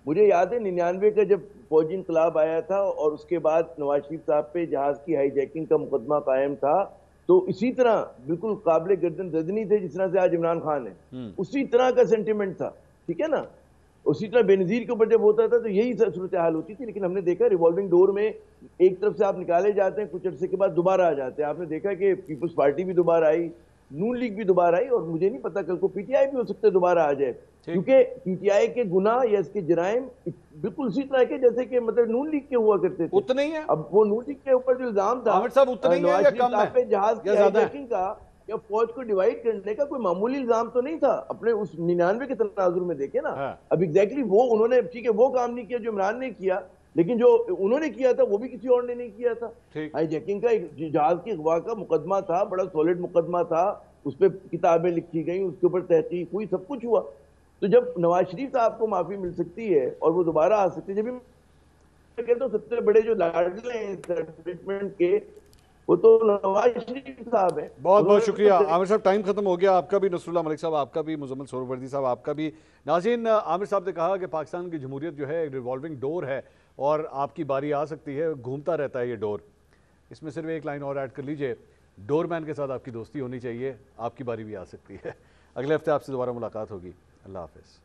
مجھے یاد ہے 99 کا جب فوجی انقلاب آیا تھا اور اس کے بعد نواز شریف صاحب پہ جہاز کی ہائی جیکنگ کا مقدمہ قائم تھا, تو اسی طرح بالکل قابل گردن زدنی تھے جس طرح سے آج عمران خان ہے, اسی طرح کا سینٹیمنٹ تھا. ٹھیک ہے نا, اسی طرح بے نظیر کے اوپر جب ہوتا تھا تو یہی صورتحال ہوتی تھی. لیکن ہم نے دیکھا ریوالونگ ڈور میں ایک طرف سے آپ نکالے جاتے ہیں, کچھ عرصے کے بعد دوبارہ آ جاتے ہیں. آپ نے دیکھا کہ پیپلز پارٹی بھی دوبارہ آئی, نون لیگ بھی دوبارہ آئی, اور مجھے نہیں پتا کل کو پی ٹی آئی بھی ہو سکتا ہے دوبارہ آ جائے, کیونکہ پی ٹی آئی کے گناہ یا اس کے جرائم بالکل اسی طرح کے جیسے کہ مطلب نون لیگ کے ہوا کرتے تھے. اتنے ہی ہیں. اب وہ نون لیگ کے اوپر جو الزام تھا عامر صاحب اتنے ہی ہیں یا کم ہے جہاز کی ہائی جیکنگ کا یا فوج کو ڈیوائیڈ کرنے کا, کوئی معمولی الزام تو نہیں تھا. اپنے اس 99 کے تناظر میں دیکھیں نا, اب ایگزیکٹلی وہ انہوں نے ٹھیک ہے وہ کام نہیں کیا جو عمران نے کیا, لیکن جو انہوں نے کیا تھا وہ بھی کسی اور نے نہیں کیا تھا. ہائی جیکنگ کا ایک جہاز کی اغوا کا مقدمہ تھا, بڑا سالڈ مقدمہ تھا, اس پہ کتابیں لکھی گئیں, اس کے اوپر تحقیق ہوئی, سب کچھ ہوا. تو جب نواز شریف صاحب کو معافی مل سکتی ہے اور وہ دوبارہ آ سکتے, جب میں کہتا ہوں سب سے بڑے جو لاڈلے ہیں اسٹیبلشمنٹ کے وہ تو نواز شریف صاحب ہیں. بہت بہت شکریہ عامر صاحب, ٹائم ختم ہو گیا. آپ کا بھی نصر اللہ ملک صاحب, آپ کا بھی مزمل سہروردی صاحب, آپ کا بھی. ناظرین, عامر صاحب نے کہا کہ پاکستان کی جمہوریت جو ہے ایک ریوالونگ ڈور ہے اور آپ کی باری آ سکتی ہے, گھومتا رہتا ہے یہ ڈور. اس میں صرف ایک لائن اور ایڈ کر لیجئے, ڈور مین کے ساتھ آپ کی دوستی ہونی چاہیے, آپ کی باری بھی آ سکتی ہے. اگلے ہفتے آپ سے دوبارہ ملاقات ہوگی. اللہ حافظ.